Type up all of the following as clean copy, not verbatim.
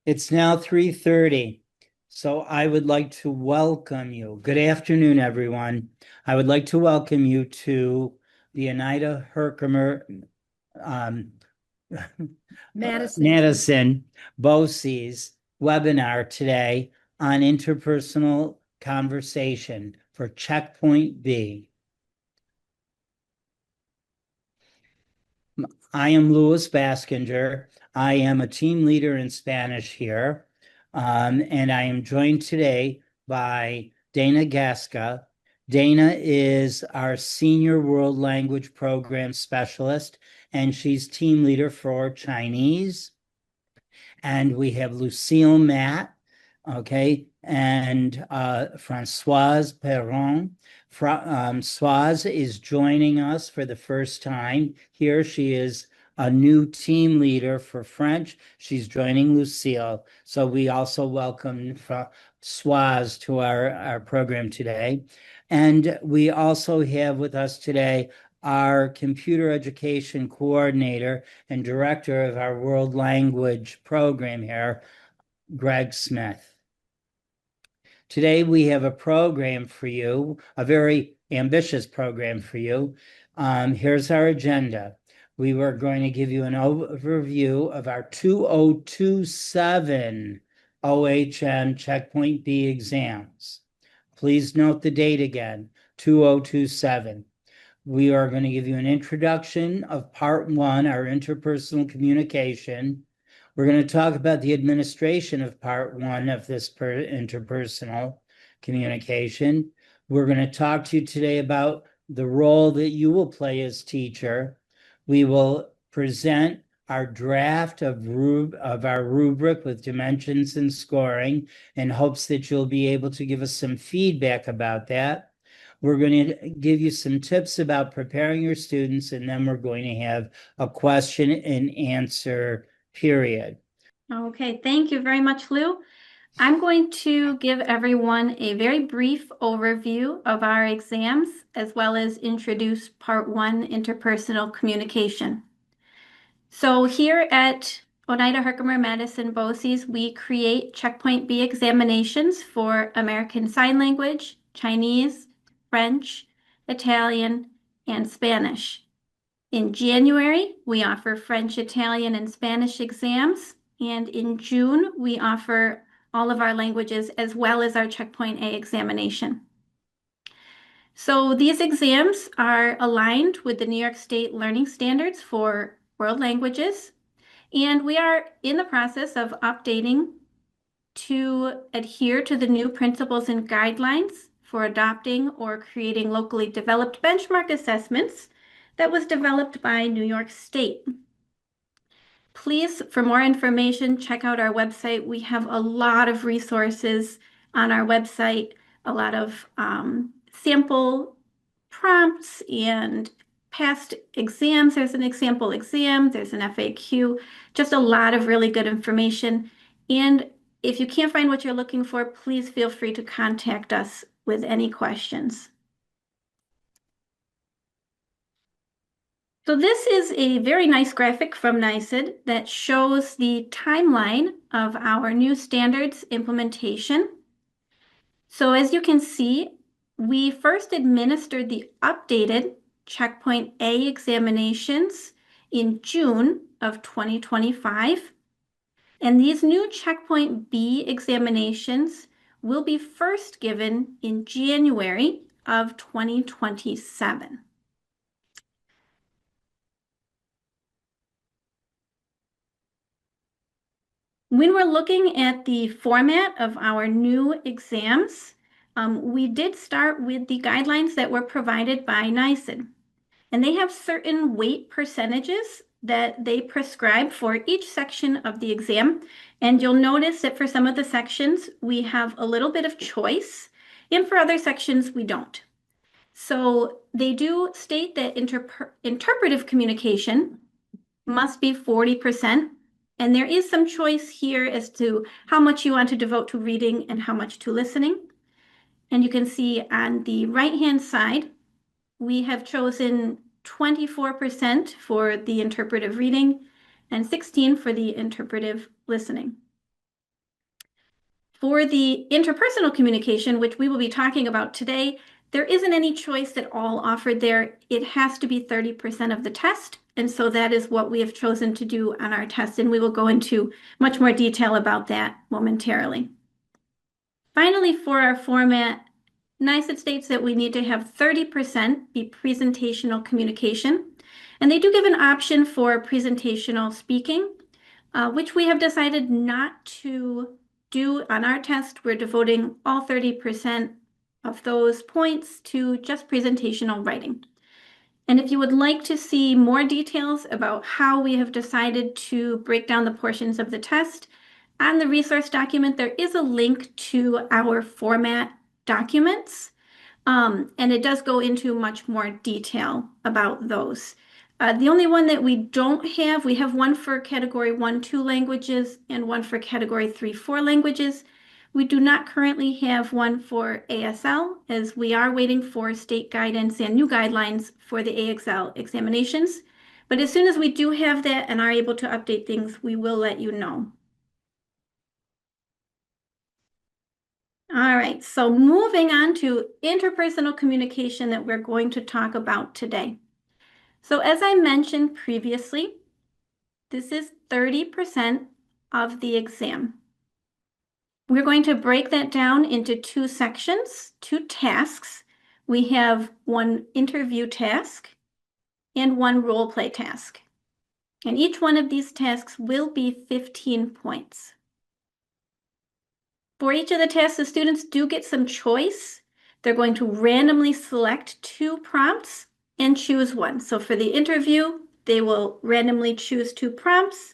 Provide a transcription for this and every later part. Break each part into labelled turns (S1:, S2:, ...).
S1: It's now 3:30, so I would like to welcome you. Good afternoon, everyone. I would like to welcome you to the Oneida Herkimer um, Madison BOCES webinar today on interpersonal conversation for Checkpoint B. I am Louis Baskinger. I am a team leader in Spanish here, and I am joined today by Dana Gasca. Dana is our Senior World Language Program Specialist, and she's team leader for Chinese. And we have Lucille Matt, okay, and Francoise Perron. Francoise is joining us for the first time here. She is a new team leader for French. She's joining Lucille. So we also welcome Francoise to our program today. And we also have with us today our computer education coordinator and director of our world language program here, Greg Smith. Today we have a program for you, a very ambitious program for you. Here's our agenda. We were going to give you an overview of our 2027 OHM Checkpoint B exams. Please note the date again, 2027. We are going to give you an introduction of part one, our interpersonal communication. We're going to talk about the administration of part one of this interpersonal communication. We're going to talk to you today about the role that you will play as teacher. We will present our draft of our rubric with dimensions and scoring in hopes that you'll be able to give us some feedback about that. We're going to give you some tips about preparing your students, and then we're going to have a question and answer period.
S2: Okay, thank you very much, Lou. I'm going to give everyone a very brief overview of our exams, as well as introduce part one, interpersonal communication. So here at Oneida Herkimer Madison BOCES, we create Checkpoint B examinations for American Sign Language, Chinese, French, Italian, and Spanish. In January, we offer French, Italian, and Spanish exams. And in June, we offer all of our languages as well as our Checkpoint A examination. So these exams are aligned with the New York State Learning Standards for World Languages. And we are in the process of updating to adhere to the new principles and guidelines for adopting or creating locally developed benchmark assessments that was developed by New York State. Please, for more information, check out our website. We have a lot of resources on our website, a lot of sample prompts and past exams. There's an example exam, there's an FAQ, just a lot of really good information. And if you can't find what you're looking for, please feel free to contact us with any questions. So this is a very nice graphic from NYSED that shows the timeline of our new standards implementation. So as you can see, we first administered the updated Checkpoint A examinations in June of 2025. And these new Checkpoint B examinations will be first given in January of 2027. When we're looking at the format of our new exams, we did start with the guidelines that were provided by NYSED. And they have certain weight percentages that they prescribe for each section of the exam. And you'll notice that for some of the sections, we have a little bit of choice, and for other sections, we don't. So they do state that interpretive communication must be 40%. And there is some choice here as to how much you want to devote to reading and how much to listening. And you can see on the right-hand side, we have chosen 24% for the interpretive reading and 16% for the interpretive listening. For the interpersonal communication, which we will be talking about today, there isn't any choice at all offered there. It has to be 30% of the test. And so that is what we have chosen to do on our test. And we will go into much more detail about that momentarily. Finally, for our format, NYSED states that we need to have 30% be presentational communication. And they do give an option for presentational speaking, which we have decided not to do on our test. We're devoting all 30% of those points to just presentational writing. And if you would like to see more details about how we have decided to break down the portions of the test, on the resource document, there is a link to our format documents, and it does go into much more detail about those. The only one that we don't have, we have one for category 1-2 languages and one for category 3-4 languages. We do not currently have one for ASL, as we are waiting for state guidance and new guidelines for the AXL examinations. But as soon as we do have that and are able to update things, we will let you know. All right, so moving on to interpersonal communication that we're going to talk about today. So as I mentioned previously, this is 30% of the exam. We're going to break that down into two sections, two tasks. We have one interview task and one role play task. And each one of these tasks will be 15 points. For each of the tasks, the students do get some choice. They're going to randomly select two prompts and choose one. So for the interview, they will randomly choose two prompts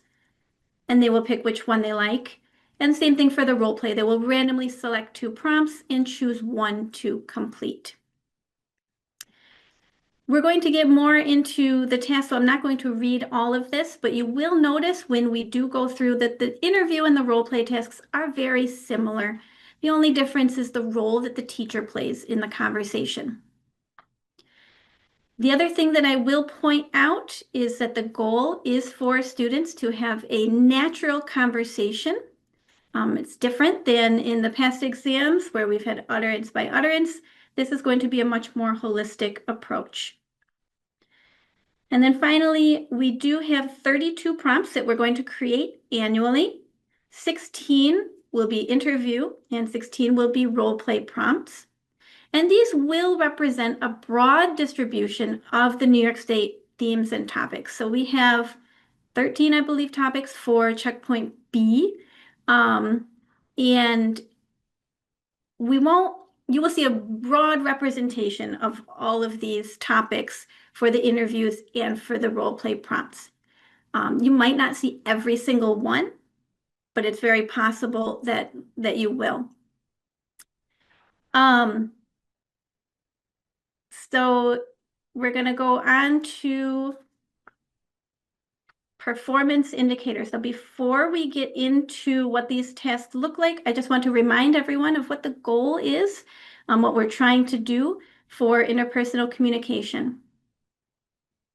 S2: and they will pick which one they like. And same thing for the role play. They will randomly select two prompts and choose one to complete. We're going to get more into the task, so I'm not going to read all of this, but you will notice when we do go through that the interview and the role play tasks are very similar. The only difference is the role that the teacher plays in the conversation. The other thing that I will point out is that the goal is for students to have a natural conversation. It's different than in the past exams where we've had utterance by utterance. This is going to be a much more holistic approach. And then finally, we do have 32 prompts that we're going to create annually. 16 will be interview and 16 will be role play prompts. And these will represent a broad distribution of the New York State themes and topics. So we have 13, I believe, topics for checkpoint B. And you will see a broad representation of all of these topics for the interviews and for the role play prompts. You might not see every single one, but it's very possible that you will. So we're going to go on to performance indicators. So before we get into what these tests look like, I just want to remind everyone of what the goal is, what we're trying to do for interpersonal communication.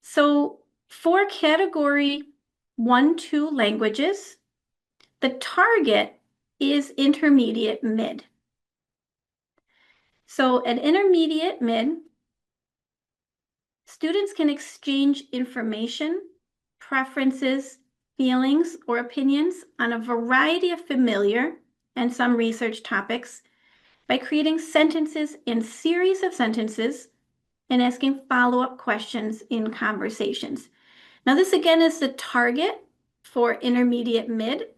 S2: So for category 1-2 languages, the target is intermediate mid. So at intermediate mid, students can exchange information, preferences, feelings, or opinions on a variety of familiar and some research topics by creating sentences in series of sentences and asking follow-up questions in conversations. Now, this again is the target for intermediate mid.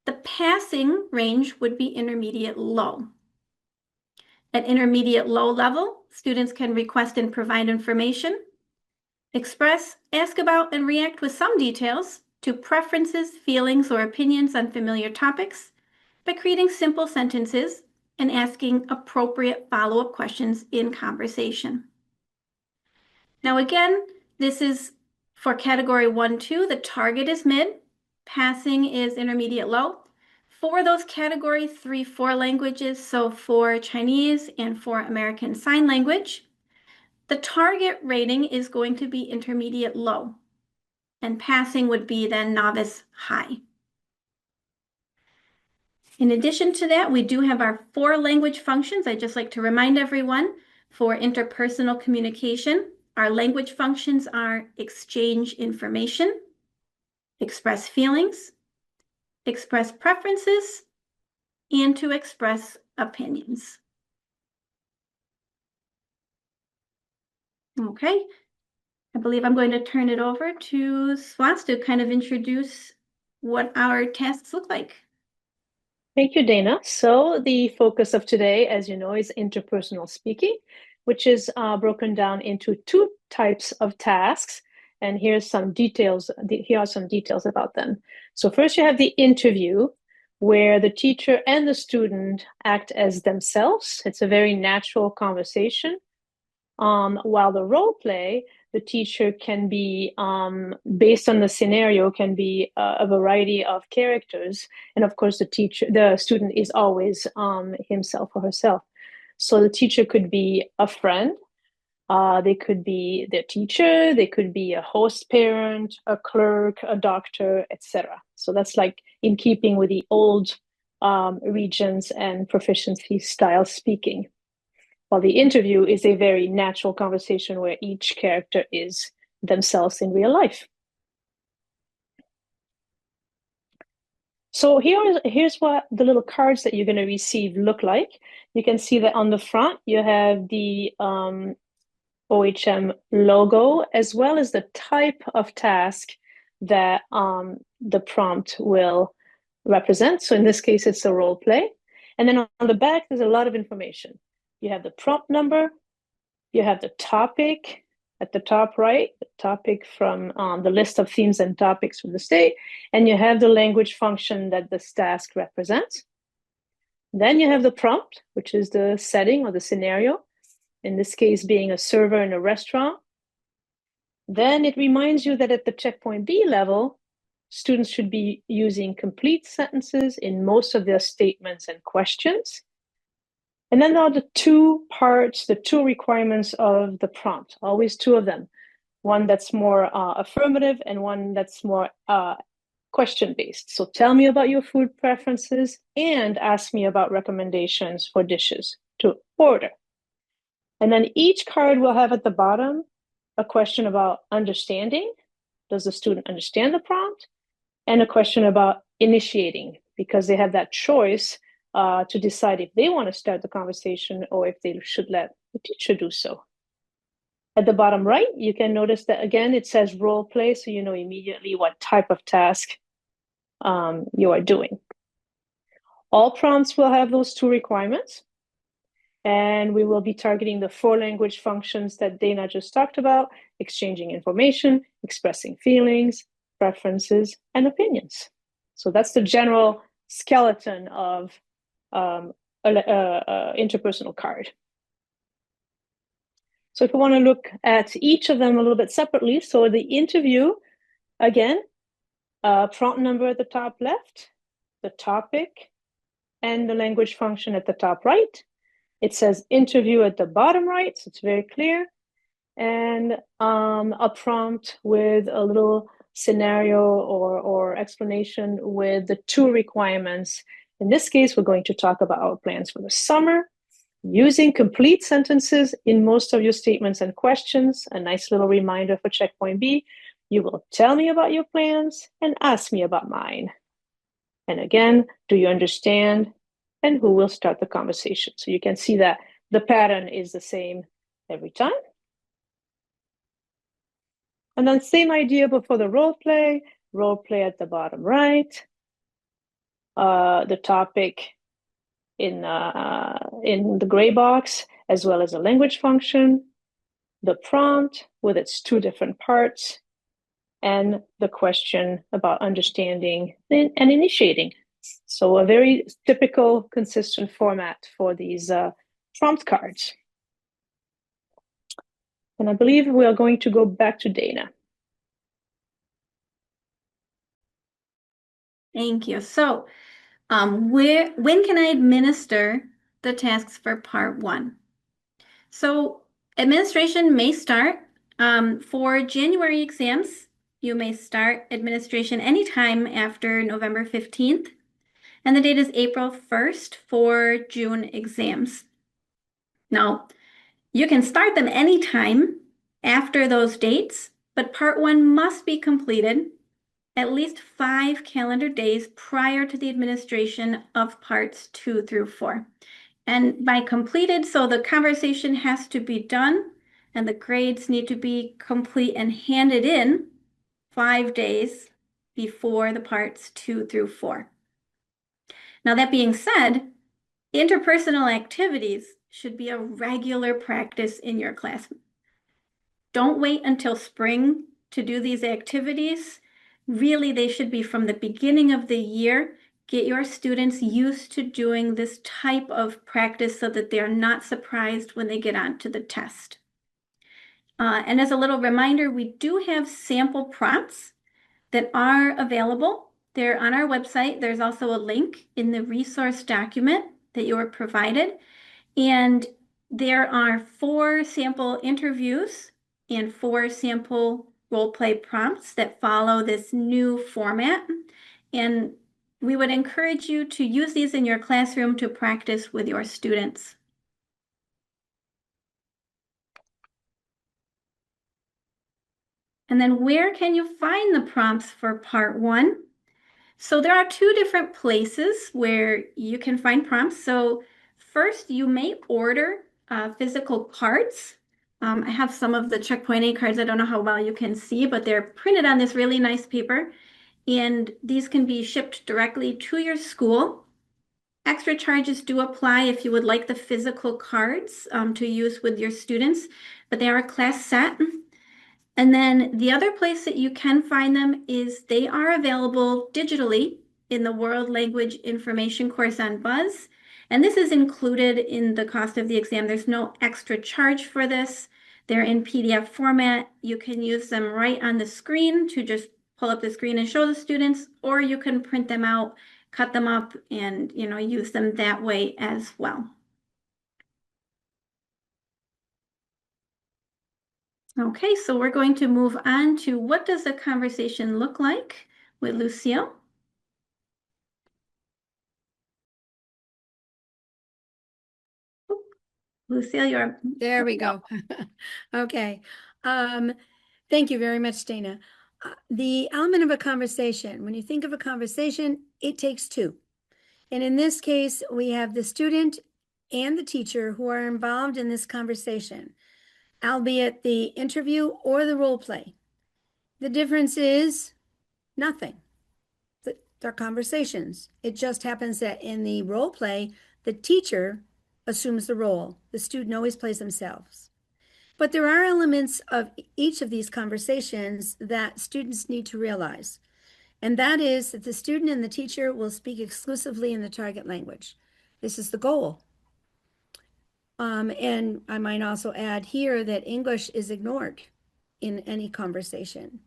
S2: The passing range would be intermediate low. At intermediate low level, students can request and provide information, express, ask about, and react with some details to preferences, feelings, or opinions on familiar topics by creating simple sentences and asking appropriate follow-up questions in conversation. Now again, this is for category 1-2, the target is mid, passing is intermediate low. For those category 3-4 languages, so for Chinese and for American Sign Language, the target rating is going to be intermediate low, and passing would be then novice high. In addition to that, we do have our 4 language functions. I'd just like to remind everyone for interpersonal communication, our language functions are exchange information, express feelings, express preferences, and to express opinions. Okay, I believe I'm going to turn it over to Swats to kind of introduce what our tasks look like.
S3: Thank you, Dana. So the focus of today, as you know, is interpersonal speaking, which is broken down into 2 types of tasks. And here's some details. Here are some details about them. So first you have the interview, where the teacher and the student act as themselves. It's a very natural conversation. While the role play, the teacher can be, based on the scenario, can be a variety of characters. And of course, the student is always himself or herself. So the teacher could be a friend, they could be their teacher, they could be a host parent, a clerk, a doctor, etc. So that's like in keeping with the old regions and proficiency style speaking. While the interview is a very natural conversation where each character is themselves in real life. So here's what the little cards that you're going to receive look like. You can see that on the front, you have the OHM logo, as well as the type of task that the prompt will represent. So in this case, it's a role play. And then on the back, there's a lot of information. You have the prompt number, you have the topic at the top right, the topic from the list of themes and topics from the state, and you have the language function that this task represents. Then you have the prompt, which is the setting or the scenario, in this case being a server in a restaurant. Then it reminds you that at the checkpoint B level, students should be using complete sentences in most of their statements and questions. And then there are the 2 parts, the 2 requirements of the prompt, always 2 of them. One that's more affirmative and one that's more question-based. So tell me about your food preferences and ask me about recommendations for dishes to order. And then each card will have at the bottom a question about understanding. Does the student understand the prompt? And a question about initiating, because they have that choice to decide if they want to start the conversation or if they should let the teacher do so. At the bottom right, you can notice that again, it says role play, so you know immediately what type of task you are doing. All prompts will have those 2 requirements, and we will be targeting the 4 language functions that Dana just talked about: exchanging information, expressing feelings, preferences, and opinions. So that's the general skeleton of interpersonal card. So if we want to look at each of them a little bit separately, so the interview, again, prompt number at the top left, the topic, and the language function at the top right. It says interview at the bottom right, so it's very clear. And a prompt with a little scenario or explanation with the 2 requirements. In this case, we're going to talk about our plans for the summer, using complete sentences in most of your statements and questions. A nice little reminder for checkpoint B. You will tell me about your plans and ask me about mine. And again, do you understand? And who will start the conversation? So you can see that the pattern is the same every time. And then same idea, but for the role play at the bottom right, the topic in the gray box, as well as a language function, the prompt with its 2 different parts, and the question about understanding and initiating. So a very typical, consistent format for these prompt cards. And I believe we are going to go back to Dana.
S2: Thank you. So when can I administer the tasks for part 1? So administration may start for January exams. You may start administration anytime after November 15th. and the date is April 1st for June exams. Now, you can start them anytime after those dates, but part 1 must be completed at least 5 calendar days prior to the administration of parts 2 through 4. And by completed, so the conversation has to be done and the grades need to be complete and handed in 5 days before the parts 2 through 4. Now, that being said, interpersonal activities should be a regular practice in your class. Don't wait until spring to do these activities. Really, they should be from the beginning of the year. Get your students used to doing this type of practice so that they're not surprised when they get onto the test. And as a little reminder, we do have sample prompts that are available. They're on our website. There's also a link in the resource document that you were provided. And there are 4 sample interviews and 4 sample role play prompts that follow this new format. And we would encourage you to use these in your classroom to practice with your students. And then where can you find the prompts for part 1? So there are 2 different places where you can find prompts. So first, you may order physical cards. I have some of the Checkpoint A cards. I don't know how well you can see, but they're printed on this really nice paper. And these can be shipped directly to your school. Extra charges do apply if you would like the physical cards to use with your students, but they are a class set. And then the other place that you can find them is they are available digitally in the World Language Information course on Buzz. And this is included in the cost of the exam. There's no extra charge for this. They're in PDF format. You can use them right on the screen to just pull up the screen and show the students, or you can print them out, cut them up, and use them that way as well. Okay, so we're going to move on to what does a conversation look like with Lucille. Lucille, you're...
S4: There we go. Okay. Thank you very much, Dana. The element of a conversation, when you think of a conversation, it takes 2. And in this case, we have the student and the teacher who are involved in this conversation, albeit the interview or the role play. The difference is nothing. They're conversations. It just happens that in the role play, the teacher assumes the role. The student always plays themselves. But there are elements of each of these conversations that students need to realize. And that is that the student and the teacher will speak exclusively in the target language. This is the goal. And I might also add here that English is ignored in any conversation.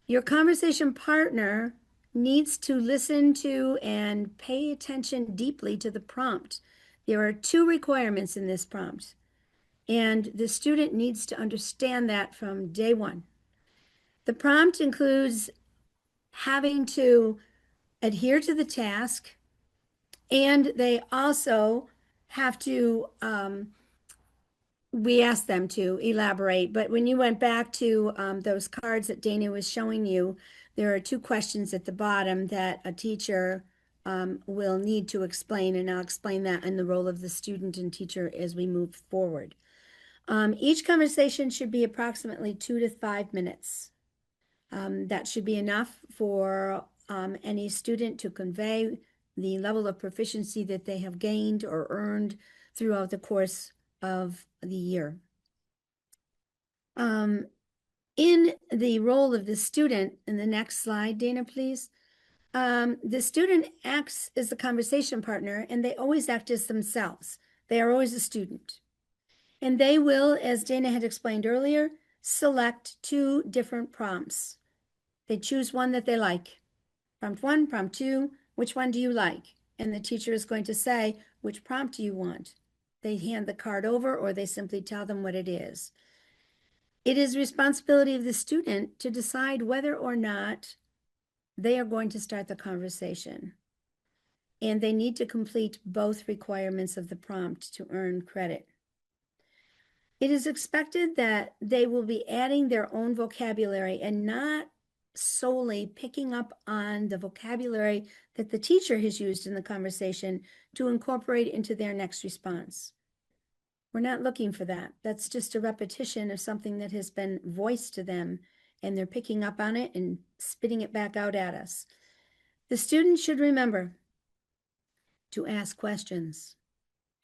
S4: Your conversation partner needs to listen to and pay attention deeply to the prompt. There are 2 requirements in this prompt, and the student needs to understand that from day 1. The prompt includes having to adhere to the task, and they also have to, we asked them to elaborate, but when you went back to those cards that Dana was showing you, there are 2 questions at the bottom that a teacher will need to explain, and I'll explain that in the role of the student and teacher as we move forward. Each conversation should be approximately 2 to 5 minutes. That should be enough for any student to convey the level of proficiency that they have gained or earned throughout the course of the year. In the role of the student, in the next slide, Dana, please. The student acts as the conversation partner, and they always act as themselves. They are always a student. And they will, as Dana had explained earlier, select 2 different prompts. They choose one that they like. Prompt 1, prompt 2, which one do you like? And the teacher is going to say, which prompt do you want? They hand the card over, or they simply tell them what it is. It is responsibility of the student to decide whether or not they are going to start the conversation. and they need to complete both requirements of the prompt to earn credit. It is expected that they will be adding their own vocabulary and not solely picking up on the vocabulary that the teacher has used in the conversation to incorporate into their next response. We're not looking for that. That's just a repetition of something that has been voiced to them, and they're picking up on it and spitting it back out at us. The student should remember to ask questions.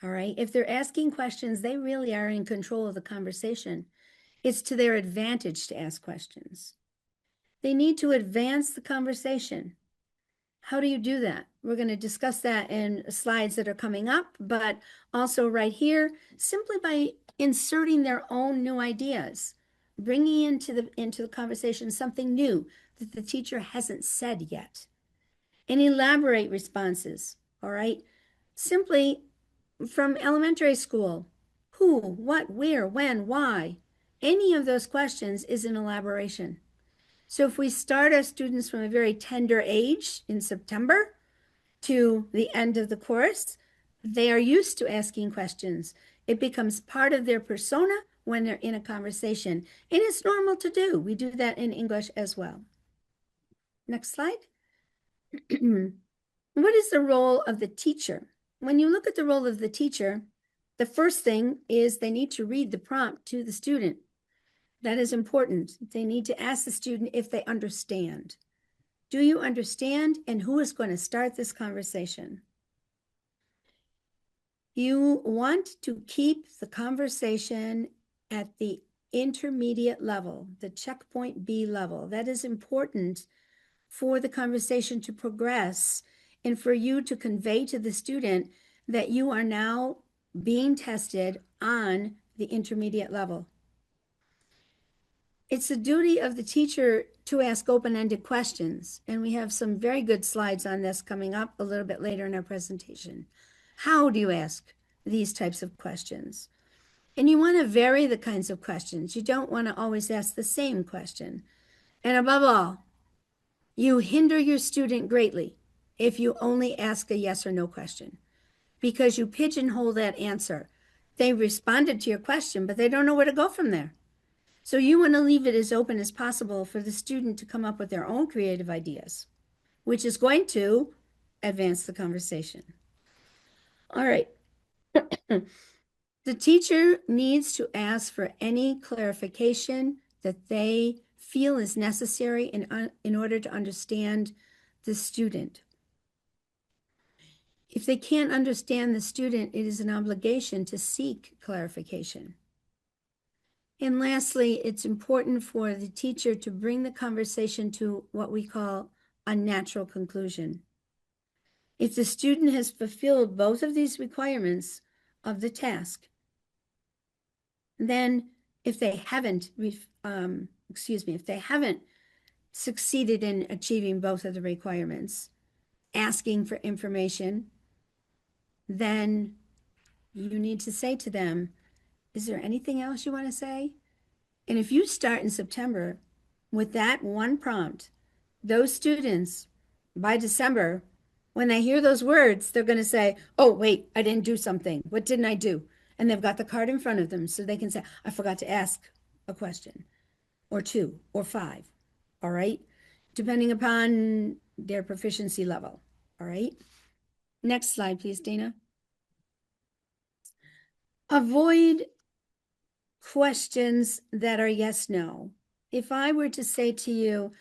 S4: All right. If they're asking questions, they really are in control of the conversation. It's to their advantage to ask questions. They need to advance the conversation. How do you do that? We're going to discuss that in slides that are coming up, but also right here, simply by inserting their own new ideas, bringing into the conversation something new that the teacher hasn't said yet, and elaborate responses. All right. Simply from elementary school, who, what, where, when, why, any of those questions is an elaboration. So if we start our students from a very tender age in September to the end of the course, they are used to asking questions. It becomes part of their persona when they're in a conversation, and it's normal to do. We do that in English as well. Next slide. What is the role of the teacher? When you look at the role of the teacher, the first thing is they need to read the prompt to the student. That is important. They need to ask the student if they understand. Do you understand? And who is going to start this conversation? You want to keep the conversation at the intermediate level, the checkpoint B level. That is important for the conversation to progress and for you to convey to the student that you are now being tested on the intermediate level. It's the duty of the teacher to ask open-ended questions, and we have some very good slides on this coming up a little bit later in our presentation. How do you ask these types of questions? And you want to vary the kinds of questions. You don't want to always ask the same question. And above all, you hinder your student greatly if you only ask a yes or no question, because you pigeonhole that answer. They responded to your question, but they don't know where to go from there. So you want to leave it as open as possible for the student to come up with their own creative ideas, which is going to advance the conversation. All right. The teacher needs to ask for any clarification that they feel is necessary in order to understand the student. If they can't understand the student, it is an obligation to seek clarification. And lastly, it's important for the teacher to bring the conversation to what we call a natural conclusion. If the student has fulfilled both of these requirements of the task, then if they haven't, if they haven't succeeded in achieving both of the requirements, asking for information, then you need to say to them, is there anything else you want to say? And if you start in September with that one prompt, those students by December, when they hear those words, they're going to say, oh, wait, I didn't do something. What didn't I do? And they've got the card in front of them so they can say, I forgot to ask a question or 2 or 5. All right. Depending upon their proficiency level. All right. Next slide, please, Dana. Avoid questions that are yes, no. If I were to say to you,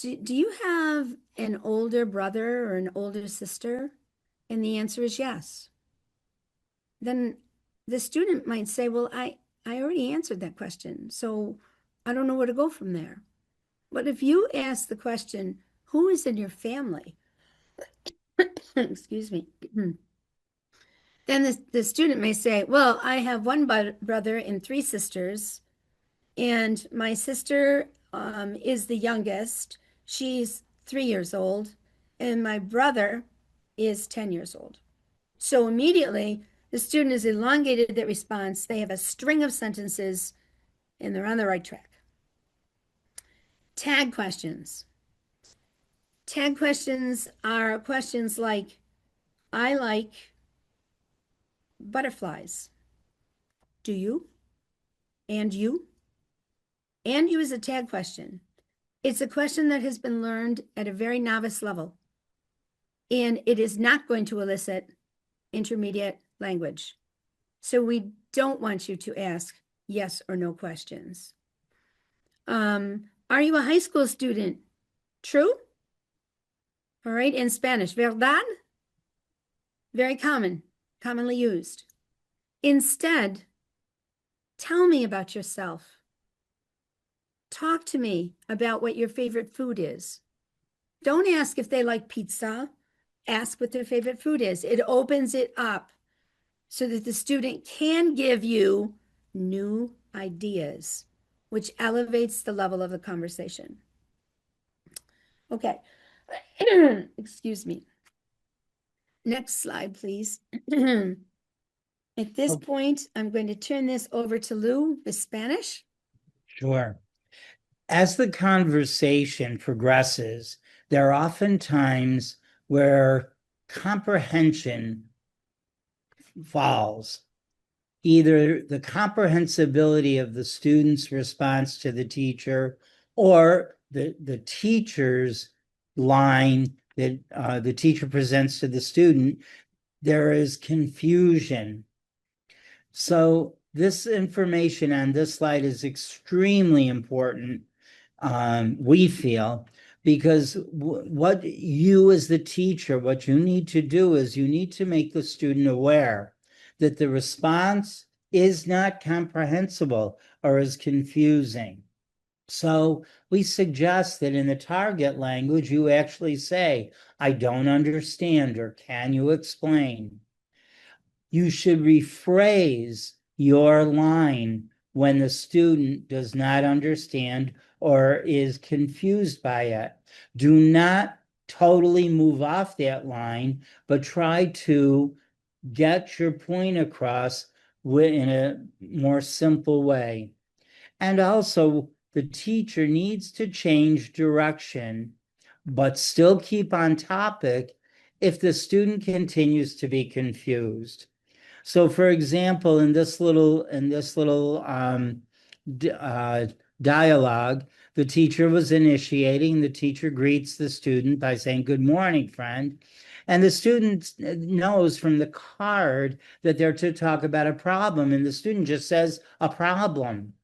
S4: do you have an older brother or an older sister? And the answer is yes. Then the student might say, well, I already answered that question, so I don't know where to go from there. But if you ask the question, who is in your family? Excuse me. Then the student may say, well, I have one brother and 3 sisters, and my sister is the youngest. She's 3 years old, and my brother is 10 years old. So immediately, the student has elongated that response. They have a string of sentences, and they're on the right track. Tag questions. Tag questions are questions like, I like butterflies. Do you? And you? And you is a tag question. It's a question that has been learned at a very novice level, and it is not going to elicit intermediate language. So we don't want you to ask yes or no questions. Are you a high school student? True? All right, in Spanish, ¿verdad? Very common, commonly used. Instead, tell me about yourself. Talk to me about what your favorite food is. Don't ask if they like pizza. Ask what their favorite food is. It opens it up so that the student can give you new ideas, which elevates the level of the conversation. Okay. Excuse me. Next slide, please. At this point, I'm going to turn this over to Lou with Spanish.
S1: Sure. As the conversation progresses, there are often times where comprehension falls. Either the comprehensibility of the student's response to the teacher or the teacher's line that the teacher presents to the student, there is confusion. So this information on this slide is extremely important, we feel, because what you as the teacher, what you need to do is you need to make the student aware that the response is not comprehensible or is confusing. So we suggest that in the target language, you actually say, I don't understand, or can you explain? You should rephrase your line when the student does not understand or is confused by it. Do not totally move off that line, but try to get your point across in a more simple way. And also, the teacher needs to change direction, but still keep on topic if the student continues to be confused. So, for example, in this little dialogue, the teacher was initiating. The teacher greets the student by saying, "Good morning, friend." And the student knows from the card that they're to talk about a problem, and the student just says, "A problem."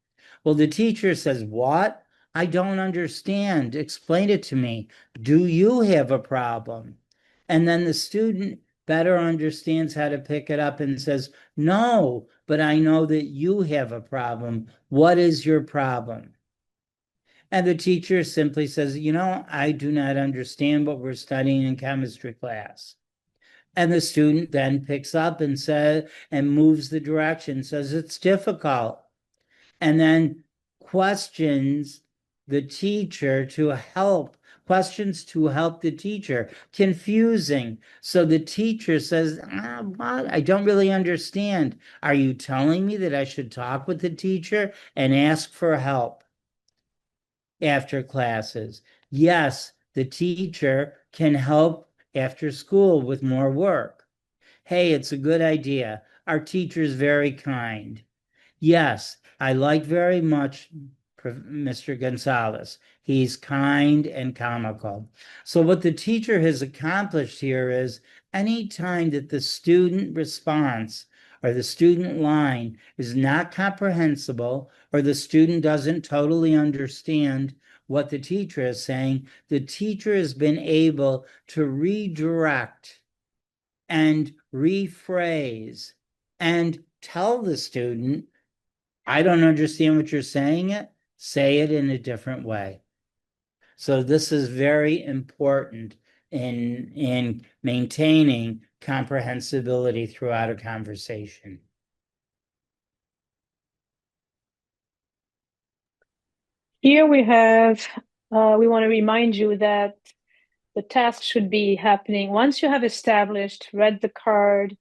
S1: Well, the teacher says, "What? I don't understand. Explain it to me. Do you have a problem?" And then the student better understands how to pick it up and says, "No, but I know that you have a problem. What is your problem?" And the teacher simply says, "I do not understand what we're studying in chemistry class." And the student then picks up and says, and moves the direction, says, "It's difficult." And then questions the teacher questions to help the teacher. Confusing. So the teacher says, "What? I don't really understand. Are you telling me that I should talk with the teacher and ask for help after classes?" Yes, the teacher can help after school with more work. Hey, it's a good idea. Our teacher is very kind. Yes, I like very much Mr. Gonzalez. He's kind and comical. So what the teacher has accomplished here is any time that the student response or the student line is not comprehensible or the student doesn't totally understand what the teacher is saying, the teacher has been able to redirect and rephrase and tell the student, "I don't understand what you're saying. Say it in a different way." So this is very important in maintaining comprehensibility throughout a conversation.
S3: Here we have, we want to remind you that the task should be happening once you have established, read the card,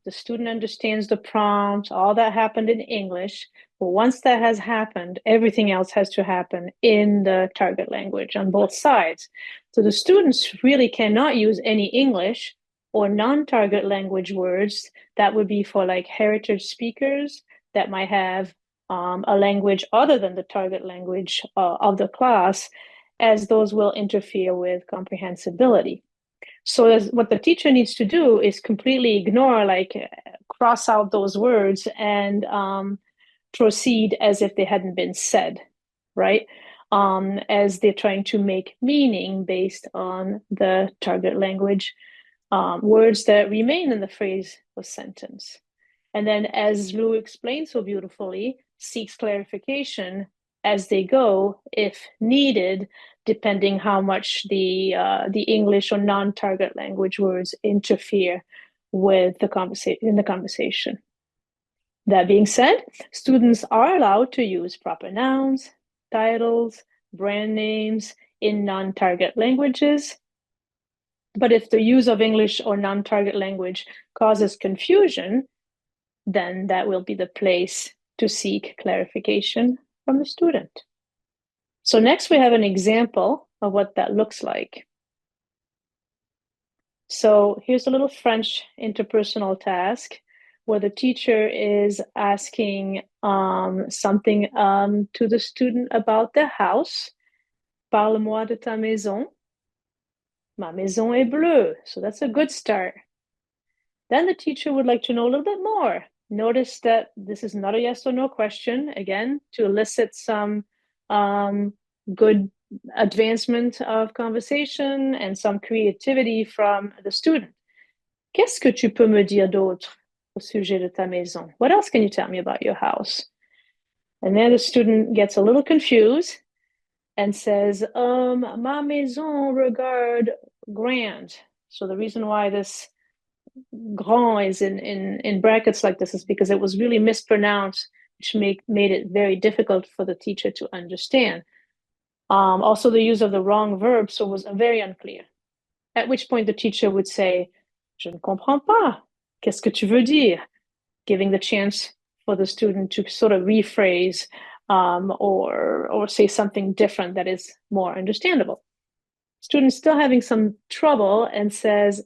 S3: the student understands the prompt, all that happened in English. But once that has happened, everything else has to happen in the target language on both sides. So the students really cannot use any English or non-target language words, that would be for like heritage speakers that might have a language other than the target language of the class, as those will interfere with comprehensibility. So what the teacher needs to do is completely ignore, like cross out those words and proceed as if they hadn't been said, right? As they're trying to make meaning based on the target language words that remain in the phrase or sentence. And then, as Lou explained so beautifully, seeks clarification as they go, if needed, depending how much the English or non-target language words interfere with the conversation. That being said, students are allowed to use proper nouns, titles, brand names in non-target languages. But if the use of English or non-target language causes confusion, then that will be the place to seek clarification from the student. So next we have an example of what that looks like. So here's a little French interpersonal task where the teacher is asking something to the student about their house. Parle-moi de ta maison. Ma maison est bleue. So that's a good start. Then the teacher would like to know a little bit more. Notice that this is not a yes or no question, again, to elicit some good advancement of conversation and some creativity from the student. Qu'est-ce que tu peux me dire d'autre au sujet de ta maison? What else can you tell me about your house? And then the student gets a little confused and says, ma maison regarde grand. So the reason why this grand is in brackets like this is because it was really mispronounced, which made it very difficult for the teacher to understand. Also, the use of the wrong verb, so was very unclear. At which point the teacher would say, je ne comprends pas. Qu'est-ce que tu veux dire? Giving the chance for the student to sort of rephrase or say something different that is more understandable. Student still having some trouble and says,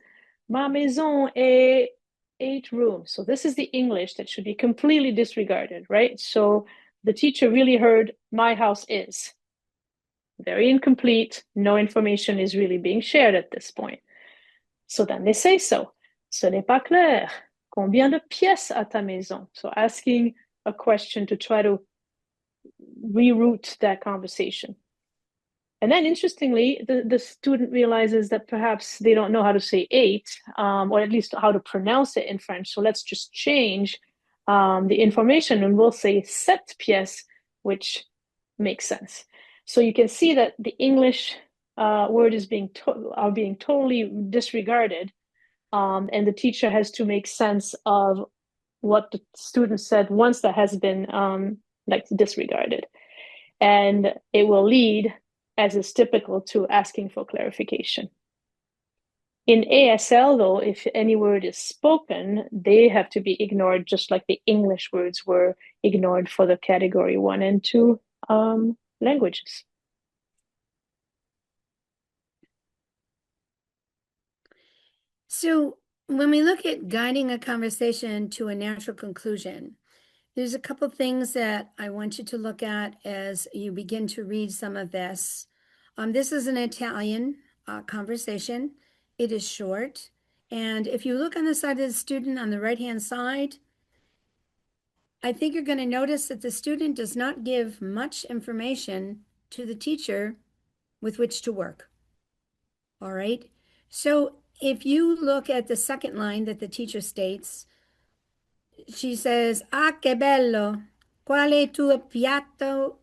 S3: ma maison est 8 rooms. So this is the English that should be completely disregarded, right? So the teacher really heard my house is. Very incomplete. No information is really being shared at this point. So then they say so. Ce n'est pas clair. Combien de pièces à ta maison? So asking a question to try to reroute that conversation. And then interestingly, the student realizes that perhaps they don't know how to say 8, or at least how to pronounce it in French. So let's just change the information and we'll say 7 pièces, which makes sense. So you can see that the English word is being totally disregarded, and the teacher has to make sense of what the student said once that has been disregarded. And it will lead, as is typical, to asking for clarification. In ASL, though, if any word is spoken, they have to be ignored just like the English words were ignored for the category 1 and 2 languages.
S4: So when we look at guiding a conversation to a natural conclusion, there's a couple things that I want you to look at as you begin to read some of this. This is an Italian conversation. It is short. And if you look on the side of the student on the right-hand side, I think you're going to notice that the student does not give much information to the teacher with which to work. All right. So if you look at the second line that the teacher states, she says, ah, che bello, qual è tuo piatto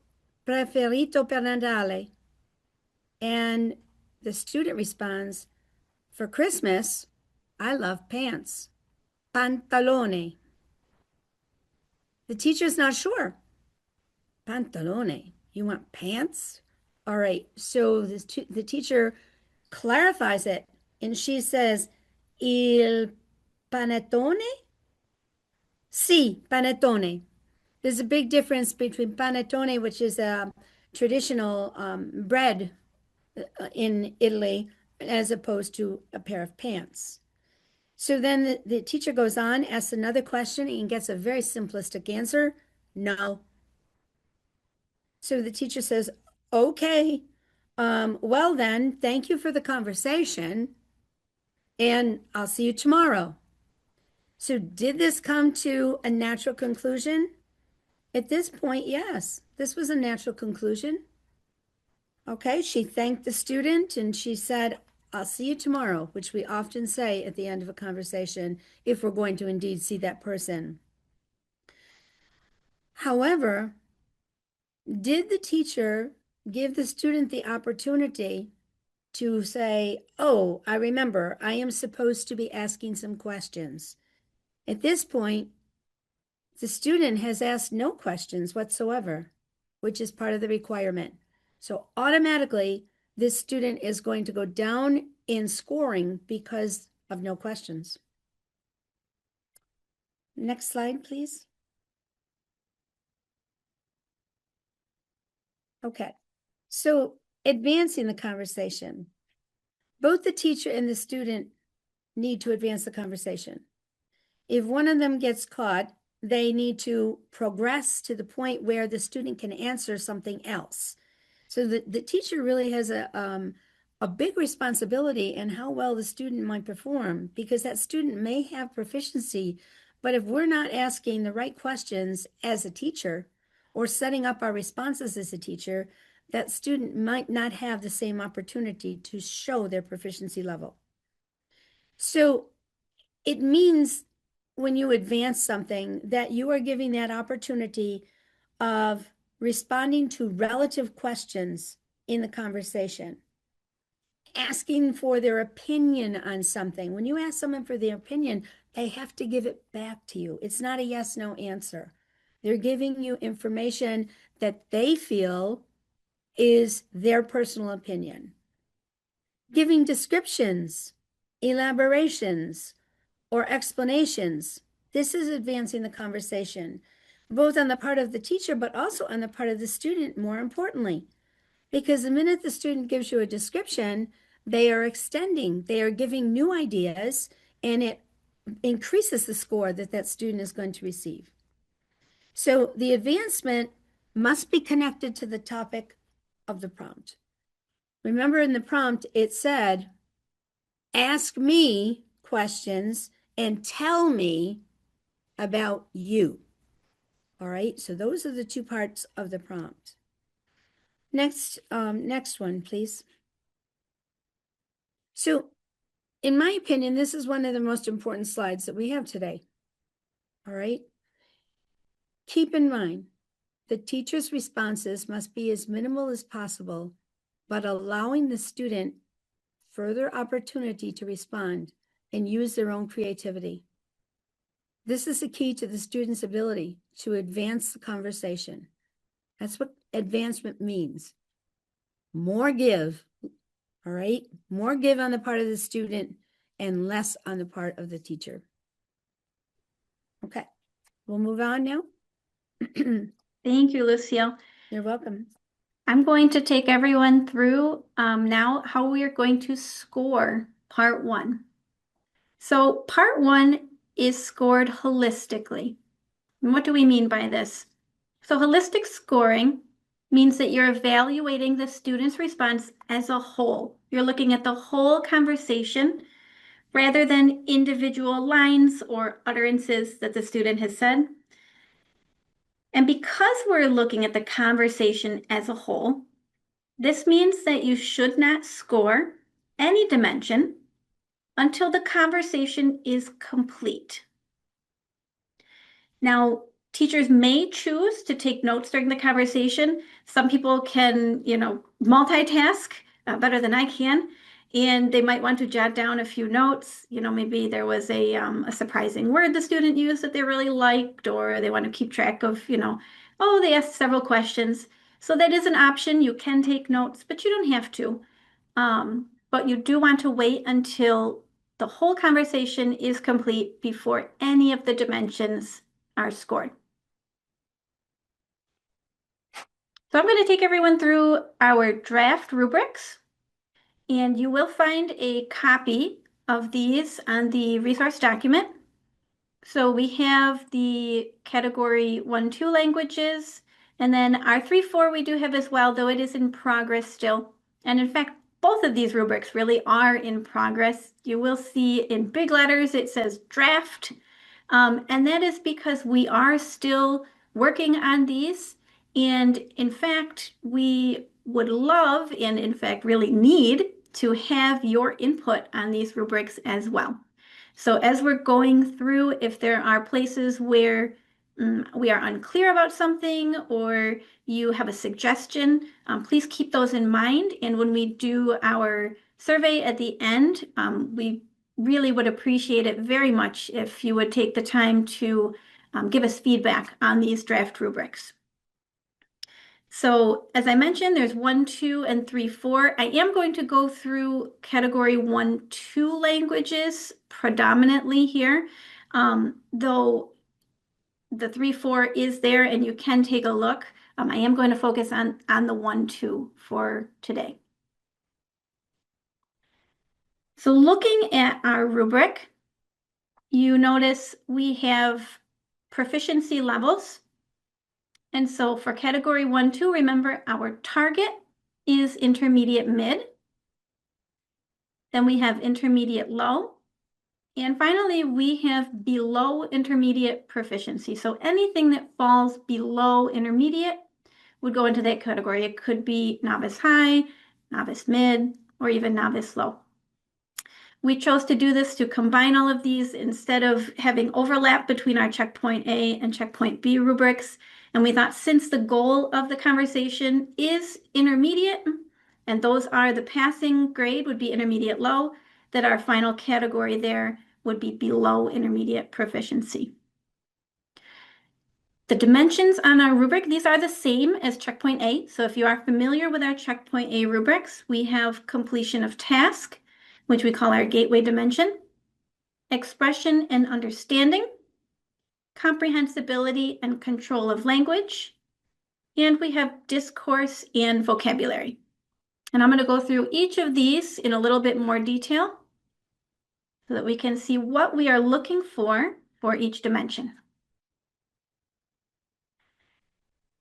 S4: preferito per Natale? And the student responds, for Christmas, I love pants, pantalone. The teacher's not sure. Pantalone, you want pants? All right, so the teacher clarifies it, and she says, il panettone? Sì, panettone. There's a big difference between panettone, which is a traditional bread in Italy, as opposed to a pair of pants. So then the teacher goes on, asks another question, and gets a very simplistic answer. No. So the teacher says, okay, well then, thank you for the conversation, and I'll see you tomorrow. So did this come to a natural conclusion? At this point, yes, this was a natural conclusion. Okay, she thanked the student and she said, I'll see you tomorrow, which we often say at the end of a conversation if we're going to indeed see that person. However, did the teacher give the student the opportunity to say, oh, I remember, I am supposed to be asking some questions? At this point, the student has asked no questions whatsoever, which is part of the requirement. So automatically, this student is going to go down in scoring because of no questions. Next slide, please. Okay, so advancing the conversation. Both the teacher and the student need to advance the conversation. If one of them gets caught, they need to progress to the point where the student can answer something else. So the teacher really has a big responsibility in how well the student might perform, because that student may have proficiency, but if we're not asking the right questions as a teacher or setting up our responses as a teacher, that student might not have the same opportunity to show their proficiency level. So it means when you advance something that you are giving that opportunity of responding to relative questions in the conversation, asking for their opinion on something. When you ask someone for their opinion, they have to give it back to you. It's not a yes, no answer. They're giving you information that they feel is their personal opinion. Giving descriptions, elaborations, or explanations. This is advancing the conversation, both on the part of the teacher, but also on the part of the student, more importantly. Because the minute the student gives you a description, they are extending, they are giving new ideas, and it increases the score that that student is going to receive. So the advancement must be connected to the topic of the prompt. Remember in the prompt, it said, ask me questions and tell me about you. All right, so those are the two parts of the prompt. Next one, please. So, in my opinion, this is one of the most important slides that we have today. All right. Keep in mind, the teacher's responses must be as minimal as possible, but allowing the student further opportunity to respond and use their own creativity. This is the key to the student's ability to advance the conversation. That's what advancement means. More give, all right? More give on the part of the student and less on the part of the teacher. Okay, we'll move on now.
S2: Thank you, Lucille.
S4: You're welcome.
S2: I'm going to take everyone through now how we are going to score part one. So part one is scored holistically. And what do we mean by this? So holistic scoring means that you're evaluating the student's response as a whole. You're looking at the whole conversation rather than individual lines or utterances that the student has said. And because we're looking at the conversation as a whole, this means that you should not score any dimension until the conversation is complete. Now, teachers may choose to take notes during the conversation. Some people can, multitask better than I can, and they might want to jot down a few notes. Maybe there was a surprising word the student used that they really liked, or they want to keep track of, they asked several questions. So that is an option. You can take notes, but you don't have to. But you do want to wait until the whole conversation is complete before any of the dimensions are scored. So I'm going to take everyone through our draft rubrics, and you will find a copy of these on the resource document. So we have the category 1-2 languages, and then our 3-4 we do have as well, though it is in progress still. And in fact, both of these rubrics really are in progress. You will see in big letters it says draft, and that is because we are still working on these. And in fact, we would love, and in fact really need, to have your input on these rubrics as well. So as we're going through, if there are places where we are unclear about something or you have a suggestion, please keep those in mind. And when we do our survey at the end, we really would appreciate it very much if you would take the time to give us feedback on these draft rubrics. So as I mentioned, there's 1, 2, and 3, 4. I am going to go through category 1, 2 languages predominantly here, though the 3, 4 is there and you can take a look. I am going to focus on the 1, 2 for today. So looking at our rubric, you notice we have proficiency levels. And so for category 1, 2, remember our target is intermediate mid. Then we have intermediate low. And finally, we have below intermediate proficiency. So anything that falls below intermediate would go into that category. It could be novice high, novice mid, or even novice low. We chose to do this to combine all of these instead of having overlap between our checkpoint A and checkpoint B rubrics. And we thought, since the goal of the conversation is intermediate, and those are the passing grade would be intermediate low, that our final category there would be below intermediate proficiency. The dimensions on our rubric, these are the same as checkpoint A. So if you are familiar with our checkpoint A rubrics, we have completion of task, which we call our gateway dimension, expression and understanding, comprehensibility and control of language, and we have discourse and vocabulary. And I'm going to go through each of these in a little bit more detail so that we can see what we are looking for each dimension.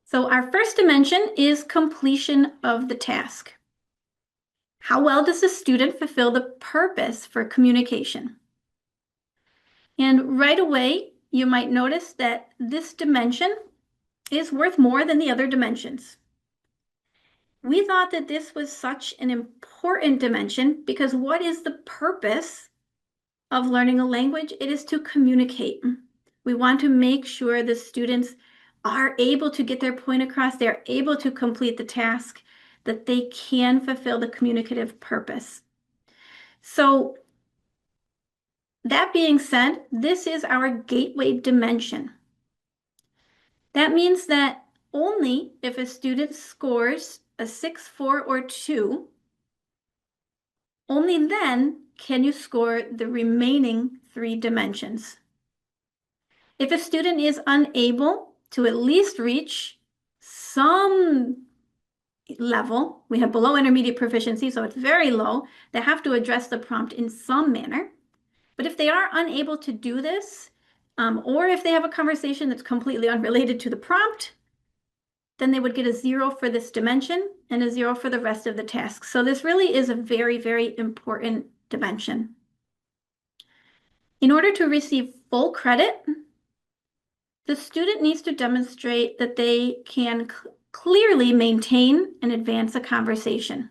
S2: So our first dimension is completion of the task. How well does the student fulfill the purpose for communication? And right away, you might notice that this dimension is worth more than the other dimensions. We thought that this was such an important dimension because what is the purpose of learning a language? It is to communicate. We want to make sure the students are able to get their point across, they're able to complete the task, that they can fulfill the communicative purpose. So that being said, this is our gateway dimension. That means that only if a student scores a 6, 4, or 2, only then can you score the remaining 3 dimensions. If a student is unable to at least reach some level, we have below intermediate proficiency, so it's very low, they have to address the prompt in some manner. But if they are unable to do this, or if they have a conversation that's completely unrelated to the prompt, then they would get a 0 for this dimension and a 0 for the rest of the task. So this really is a very, very important dimension. In order to receive full credit, the student needs to demonstrate that they can clearly maintain and advance a conversation.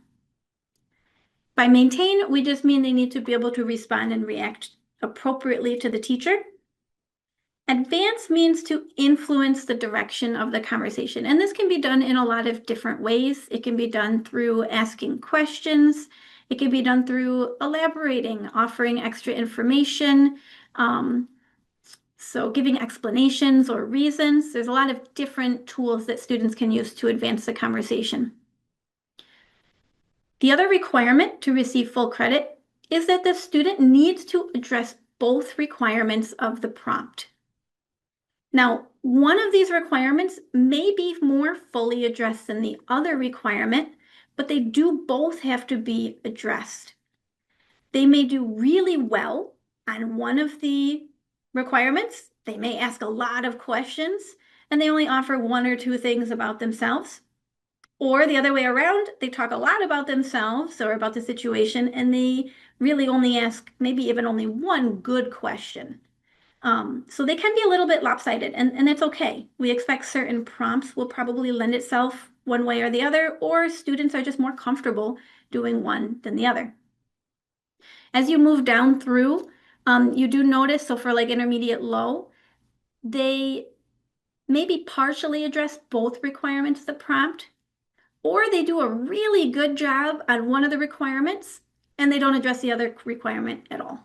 S2: By maintain, we just mean they need to be able to respond and react appropriately to the teacher. Advance means to influence the direction of the conversation. And this can be done in a lot of different ways. It can be done through asking questions. It can be done through elaborating, offering extra information, so giving explanations or reasons. There's a lot of different tools that students can use to advance the conversation. The other requirement to receive full credit is that the student needs to address both requirements of the prompt. Now, one of these requirements may be more fully addressed than the other requirement, but they do both have to be addressed. They may do really well on one of the requirements. They may ask a lot of questions and they only offer one or two things about themselves. Or the other way around, they talk a lot about themselves or about the situation and they really only ask maybe even only one good question. So they can be a little bit lopsided, and that's okay. We expect certain prompts will probably lend itself one way or the other, or students are just more comfortable doing one than the other. As you move down through, you do notice, so for like intermediate low, they maybe partially address both requirements of the prompt, or they do a really good job on one of the requirements and they don't address the other requirement at all.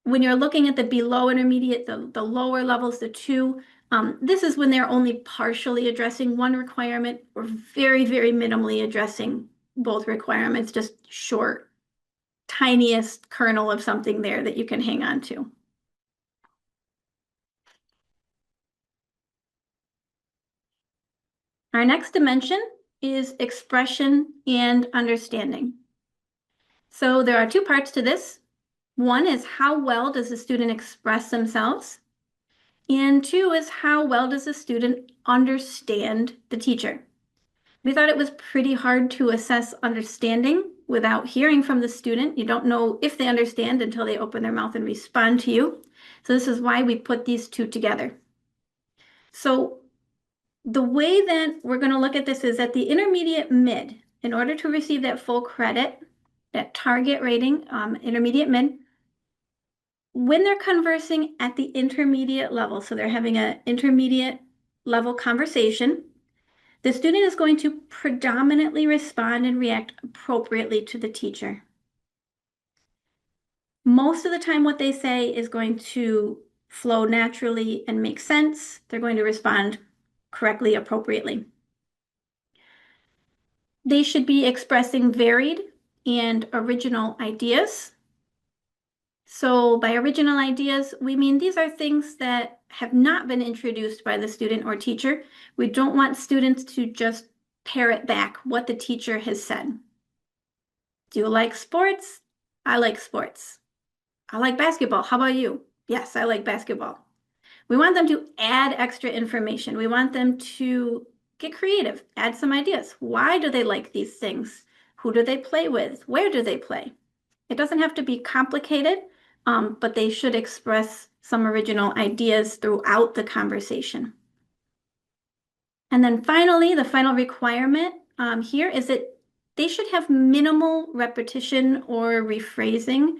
S2: When you're looking at the below intermediate, the lower levels, the two, this is when they're only partially addressing one requirement or very, very minimally addressing both requirements, just short, tiniest kernel of something there that you can hang on to. Our next dimension is expression and understanding. So there are two parts to this. One is how well does the student express themselves? And two is how well does the student understand the teacher? We thought it was pretty hard to assess understanding without hearing from the student. You don't know if they understand until they open their mouth and respond to you. So this is why we put these two together. So the way that we're going to look at this is at the intermediate mid. In order to receive that full credit, that target rating, intermediate mid, when they're conversing at the intermediate level, so they're having an intermediate level conversation, the student is going to predominantly respond and react appropriately to the teacher. Most of the time, what they say is going to flow naturally and make sense. They're going to respond correctly, appropriately. They should be expressing varied and original ideas. So by original ideas, we mean these are things that have not been introduced by the student or teacher. We don't want students to just parrot back what the teacher has said. Do you like sports? I like sports. I like basketball. How about you? Yes, I like basketball. We want them to add extra information. We want them to get creative, add some ideas. Why do they like these things? Who do they play with? Where do they play? It doesn't have to be complicated, but they should express some original ideas throughout the conversation. And then finally, the final requirement here is that they should have minimal repetition or rephrasing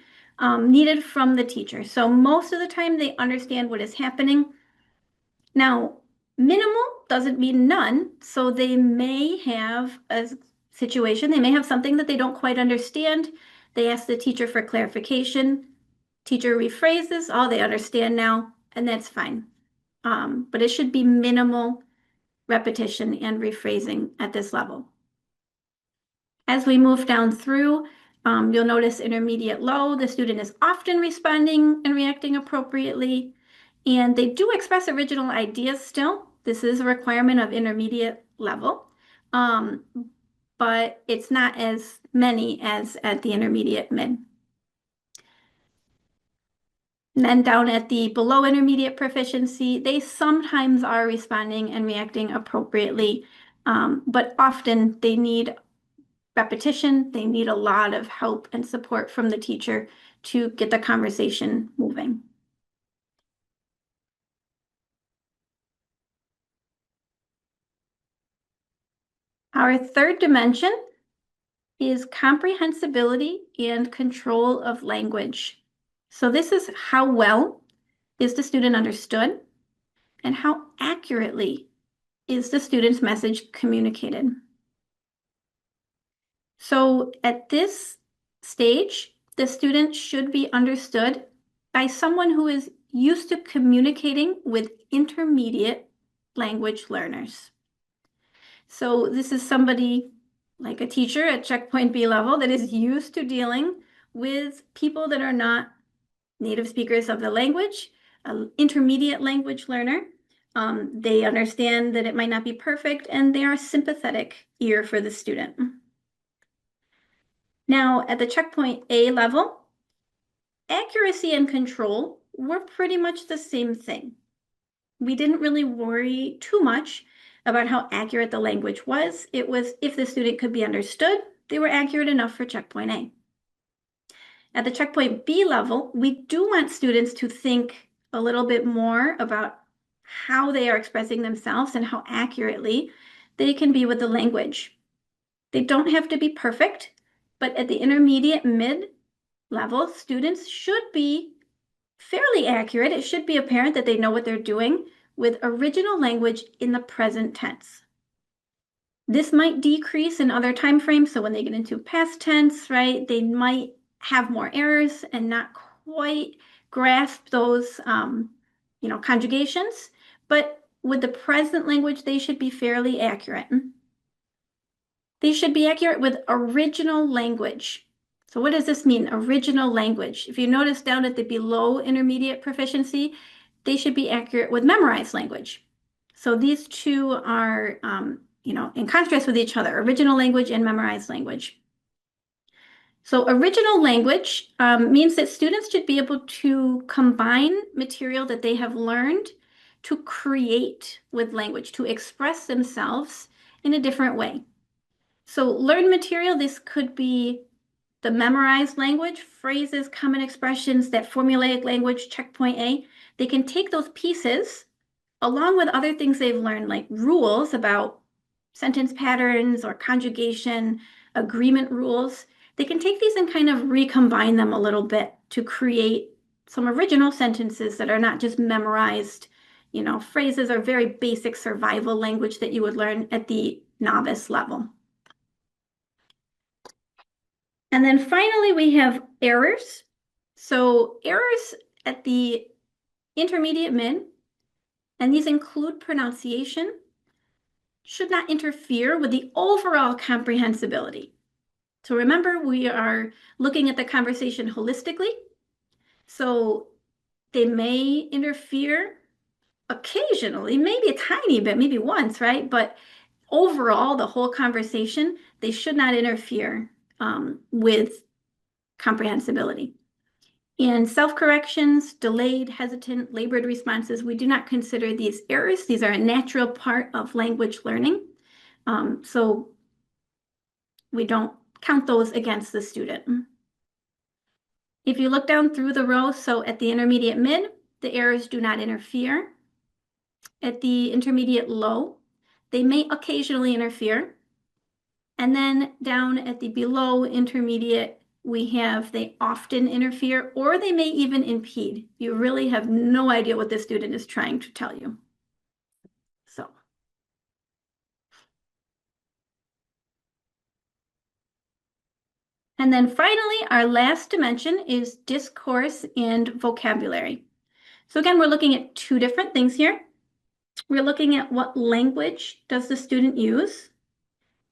S2: needed from the teacher. So most of the time they understand what is happening. Now, minimal doesn't mean none. So they may have a situation, they may have something that they don't quite understand. They ask the teacher for clarification. Teacher rephrases, oh, they understand now, and that's fine. But it should be minimal repetition and rephrasing at this level. As we move down through, you'll notice intermediate low, the student is often responding and reacting appropriately, and they do express original ideas still. This is a requirement of intermediate level, but it's not as many as at the intermediate mid. And then down at the below intermediate proficiency, they sometimes are responding and reacting appropriately, but often they need repetition. They need a lot of help and support from the teacher to get the conversation moving. Our third dimension is comprehensibility and control of language. So this is how well is the student understood and how accurately is the student's message communicated. So at this stage, the student should be understood by someone who is used to communicating with intermediate language learners. So this is somebody like a teacher at checkpoint B level that is used to dealing with people that are not native speakers of the language, an intermediate language learner. They understand that it might not be perfect and they are a sympathetic ear for the student. Now, at the checkpoint A level, accuracy and control were pretty much the same thing. We didn't really worry too much about how accurate the language was. It was if the student could be understood, they were accurate enough for checkpoint A. At the checkpoint B level, we do want students to think a little bit more about how they are expressing themselves and how accurately they can be with the language. They don't have to be perfect, but at the intermediate mid level, students should be fairly accurate. It should be apparent that they know what they're doing with original language in the present tense. This might decrease in other time frames. So when they get into past tense, right, they might have more errors and not quite grasp those, conjugations. But with the present language, they should be fairly accurate. They should be accurate with original language. So what does this mean, original language? If you notice down at the below intermediate proficiency, they should be accurate with memorized language. So these two are, in contrast with each other, original language and memorized language. So original language means that students should be able to combine material that they have learned to create with language, to express themselves in a different way. So learned material, this could be the memorized language, phrases, common expressions, that formulaic language, checkpoint A. They can take those pieces along with other things they've learned, like rules about sentence patterns or conjugation, agreement rules. They can take these and kind of recombine them a little bit to create some original sentences that are not just memorized, phrases or very basic survival language that you would learn at the novice level. And then finally, we have errors. So errors at the intermediate mid, and these include pronunciation, should not interfere with the overall comprehensibility. So remember, we are looking at the conversation holistically. So they may interfere occasionally, maybe a tiny bit, maybe once, right? But overall, the whole conversation, they should not interfere with comprehensibility. In self-corrections, delayed, hesitant, labored responses, we do not consider these errors. These are a natural part of language learning. So we don't count those against the student. If you look down through the row, so at the intermediate mid, the errors do not interfere. At the intermediate low, they may occasionally interfere. And then down at the below intermediate, we have they often interfere, or they may even impede. You really have no idea what the student is trying to tell you. So. And then finally, our last dimension is discourse and vocabulary. So again, we're looking at two different things here. We're looking at what language does the student use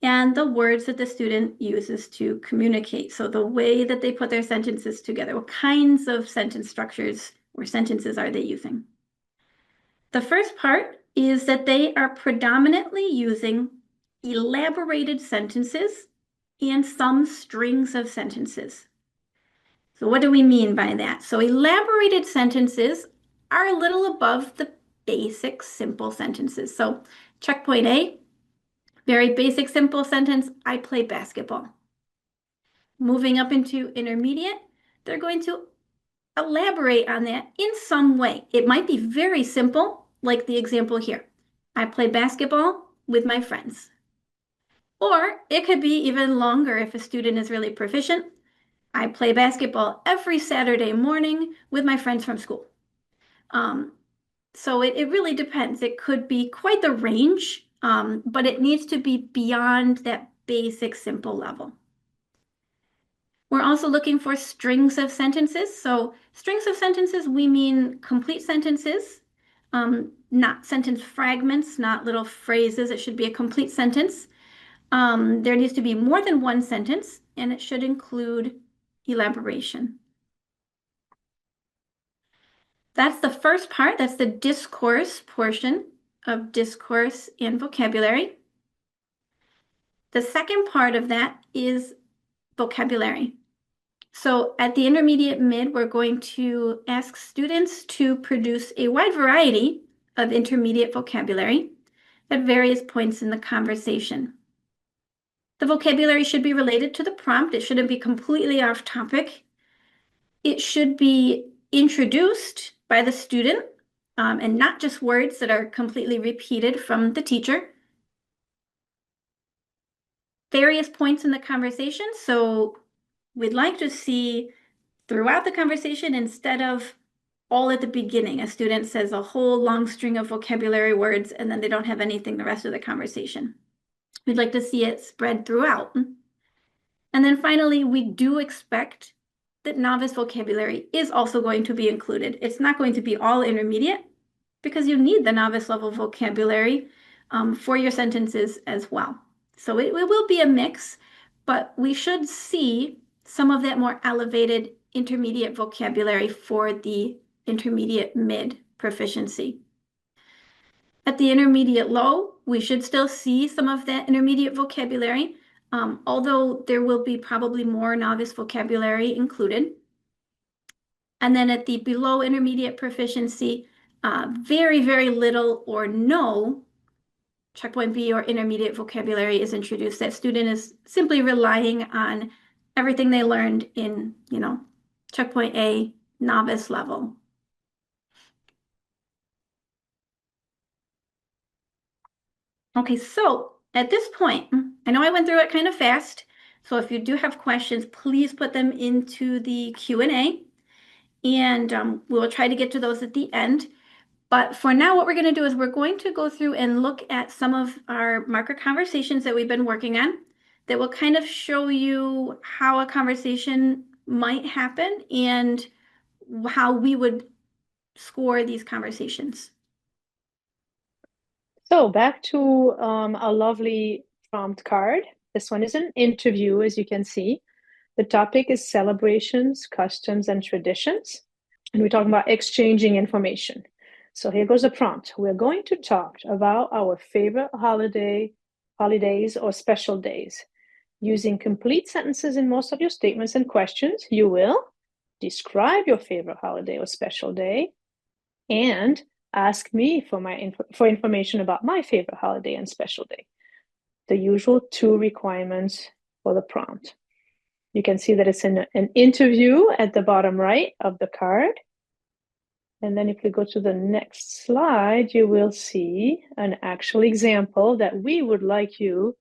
S2: and the words that the student uses to communicate. So the way that they put their sentences together, what kinds of sentence structures or sentences are they using? The first part is that they are predominantly using elaborated sentences and some strings of sentences. So what do we mean by that? So elaborated sentences are a little above the basic simple sentences. So checkpoint A, very basic simple sentence, I play basketball. Moving up into intermediate, they're going to elaborate on that in some way. It might be very simple, like the example here. I play basketball with my friends. Or it could be even longer if a student is really proficient. I play basketball every Saturday morning with my friends from school. So it really depends. It could be quite the range, but it needs to be beyond that basic simple level. We're also looking for strings of sentences. So strings of sentences, we mean complete sentences, not sentence fragments, not little phrases. It should be a complete sentence. There needs to be more than one sentence, and it should include elaboration. That's the first part. That's the discourse portion of discourse and vocabulary. The second part of that is vocabulary. So at the intermediate mid, we're going to ask students to produce a wide variety of intermediate vocabulary at various points in the conversation. The vocabulary should be related to the prompt. It shouldn't be completely off topic. It should be introduced by the student and not just words that are completely repeated from the teacher. Various points in the conversation. So we'd like to see throughout the conversation, instead of all at the beginning, a student says a whole long string of vocabulary words and then they don't have anything the rest of the conversation. We'd like to see it spread throughout. And then finally, we do expect that novice vocabulary is also going to be included. It's not going to be all intermediate because you need the novice level vocabulary for your sentences as well. So it will be a mix, but we should see some of that more elevated intermediate vocabulary for the intermediate mid proficiency. At the intermediate low, we should still see some of that intermediate vocabulary, although there will be probably more novice vocabulary included. And then at the below intermediate proficiency, very, very little or no checkpoint B or intermediate vocabulary is introduced. That student is simply relying on everything they learned in, checkpoint A novice level. Okay, so at this point, I know I went through it kind of fast. So if you do have questions, please put them into the Q&A and we will try to get to those at the end. But for now, what we're going to do is we're going to go through and look at some of our marker conversations that we've been working on that will kind of show you how a conversation might happen and how we would score these conversations.
S3: So back to our lovely prompt card. This one is an interview, as you can see. The topic is celebrations, customs, and traditions. And we're talking about exchanging information. So here goes the prompt. We're going to talk about our favorite holidays or special days. Using complete sentences in most of your statements and questions, you will describe your favorite holiday or special day and ask me for information about my favorite holiday and special day. The usual 2 requirements for the prompt. You can see that it's an interview at the bottom right of the card. And then if we go to the next slide, you will see an actual example that we would like you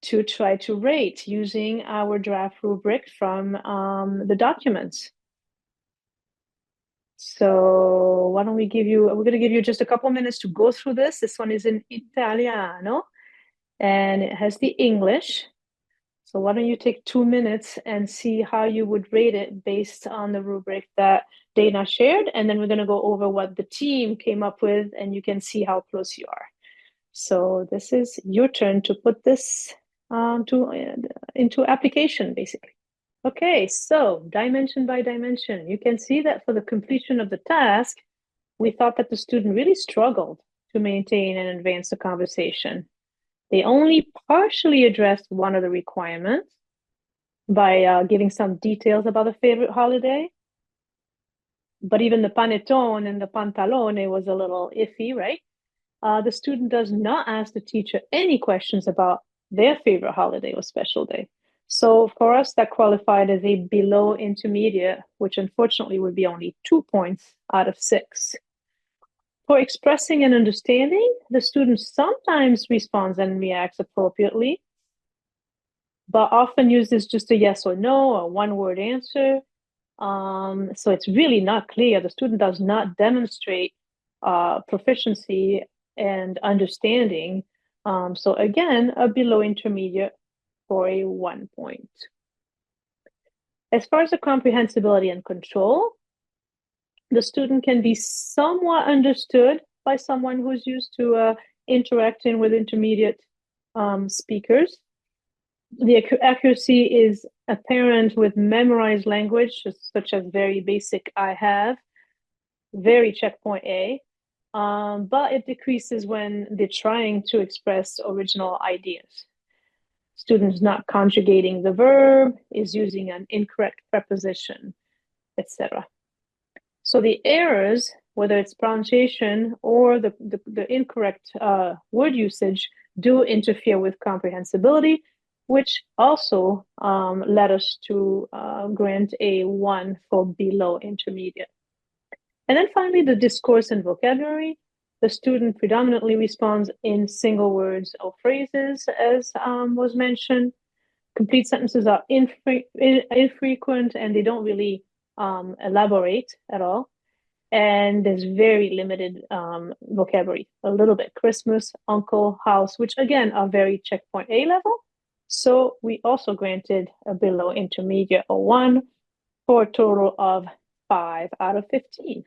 S3: to try to rate using our draft rubric from the documents. So why don't we're going to give you just a couple minutes to go through this. This one is in Italiano and it has the English. So why don't you take 2 minutes and see how you would rate it based on the rubric that Dana shared. And then we're going to go over what the team came up with and you can see how close you are. So this is your turn to put this into application, basically. Okay, so dimension by dimension, you can see that for the completion of the task, we thought that the student really struggled to maintain and advance the conversation. They only partially addressed one of the requirements by giving some details about the favorite holiday. But even the panettone and the pantalone was a little iffy, right? The student does not ask the teacher any questions about their favorite holiday or special day. So for us, that qualified as a below intermediate, which unfortunately would be only 2 points out of 6. For expressing and understanding, the student sometimes responds and reacts appropriately, but often uses just a yes or no or one-word answer. So it's really not clear. The student does not demonstrate proficiency and understanding. So again, a below intermediate for a 1 point. As far as the comprehensibility and control, the student can be somewhat understood by someone who's used to interacting with intermediate speakers. The accuracy is apparent with memorized language, such as very basic I have, very checkpoint A, but it decreases when they're trying to express original ideas. Student is not conjugating the verb, is using an incorrect preposition, etc. So the errors, whether it's pronunciation or the incorrect word usage, do interfere with comprehensibility, which also led us to grant a 1 for below intermediate. And then finally, the discourse and vocabulary. The student predominantly responds in single words or phrases, as was mentioned. Complete sentences are infrequent and they don't really elaborate at all. And there's very limited vocabulary, a little bit Christmas, uncle, house, which again are very checkpoint A level. So we also granted a below intermediate or 1 for a total of 5 out of 15.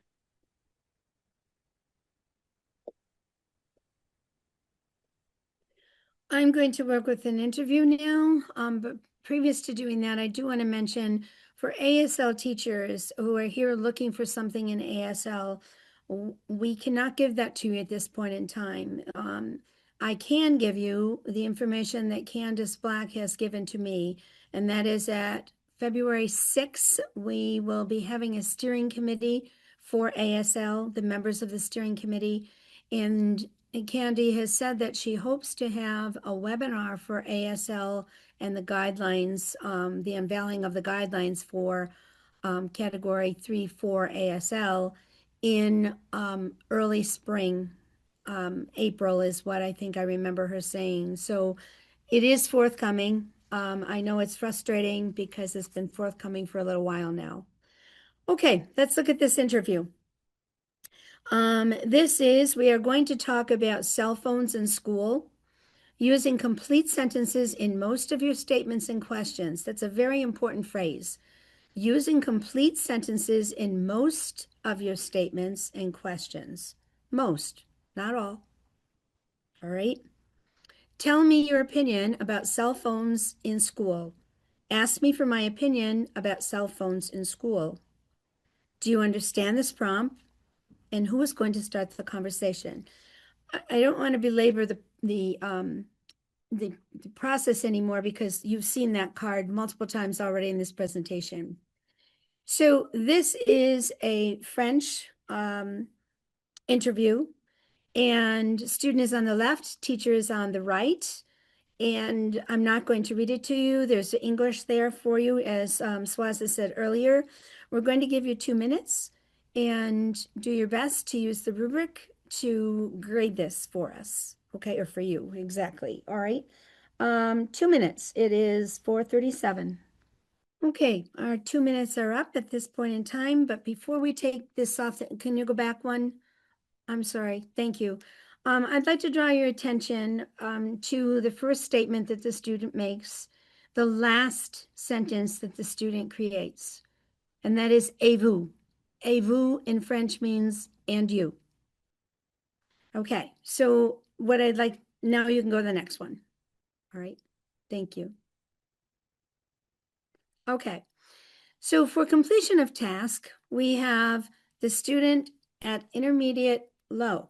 S4: I'm going to work with an interview now, but previous to doing that, I do want to mention for ASL teachers who are here looking for something in ASL, we cannot give that to you at this point in time. I can give you the information that Candace Black has given to me, and that is at February 6th, we will be having a steering committee for ASL, the members of the steering committee, and Candy has said that she hopes to have a webinar for ASL and the guidelines, the unveiling of the guidelines for category 3-4 ASL in early spring. April is what I think I remember her saying. So it is forthcoming. I know it's frustrating because it's been forthcoming for a little while now. Okay, let's look at this interview. We are going to talk about cell phones in school, using complete sentences in most of your statements and questions. That's a very important phrase. Using complete sentences in most of your statements and questions. Most, not all. All right. Tell me your opinion about cell phones in school. Ask me for my opinion about cell phones in school. Do you understand this prompt? And who is going to start the conversation? I don't want to belabor the process anymore because you've seen that card multiple times already in this presentation. So this is a French interview, and student is on the left, teacher is on the right. And I'm not going to read it to you. There's the English there for you, as Swaza said earlier. We're going to give you 2 minutes and do your best to use the rubric to grade this for us, okay, or for you, exactly, all right? 2 minutes, it is 4:37. Okay, our 2 minutes are up at this point in time, but before we take this off, can you go back one? I'm sorry, thank you. I'd like to draw your attention to the first statement that the student makes, the last sentence that the student creates, and that is et vous. Et vous in French means and you. Okay, so what I'd like, now you can go to the next one. All right, thank you. Okay, so for completion of task, we have the student at intermediate low.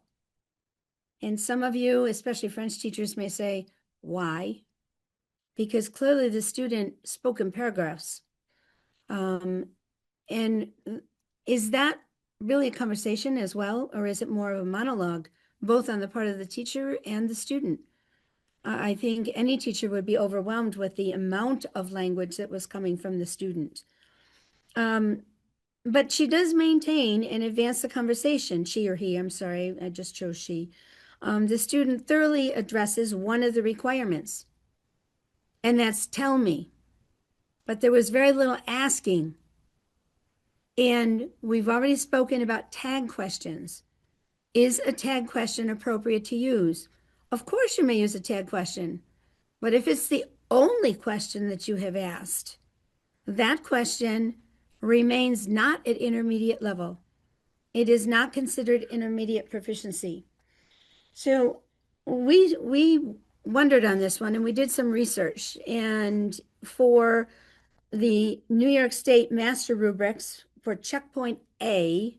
S4: And some of you, especially French teachers, may say, why? Because clearly the student spoke in paragraphs. And is that really a conversation as well, or is it more of a monologue, both on the part of the teacher and the student? I think any teacher would be overwhelmed with the amount of language that was coming from the student. But she does maintain and advance the conversation, she or he, I'm sorry, I just chose she. The student thoroughly addresses one of the requirements, and that's tell me. But there was very little asking. And we've already spoken about tag questions. Is a tag question appropriate to use? Of course you may use a tag question, but if it's the only question that you have asked, that question remains not at intermediate level. It is not considered intermediate proficiency. So we wondered on this one and we did some research, and for the New York State Master Rubrics for checkpoint A,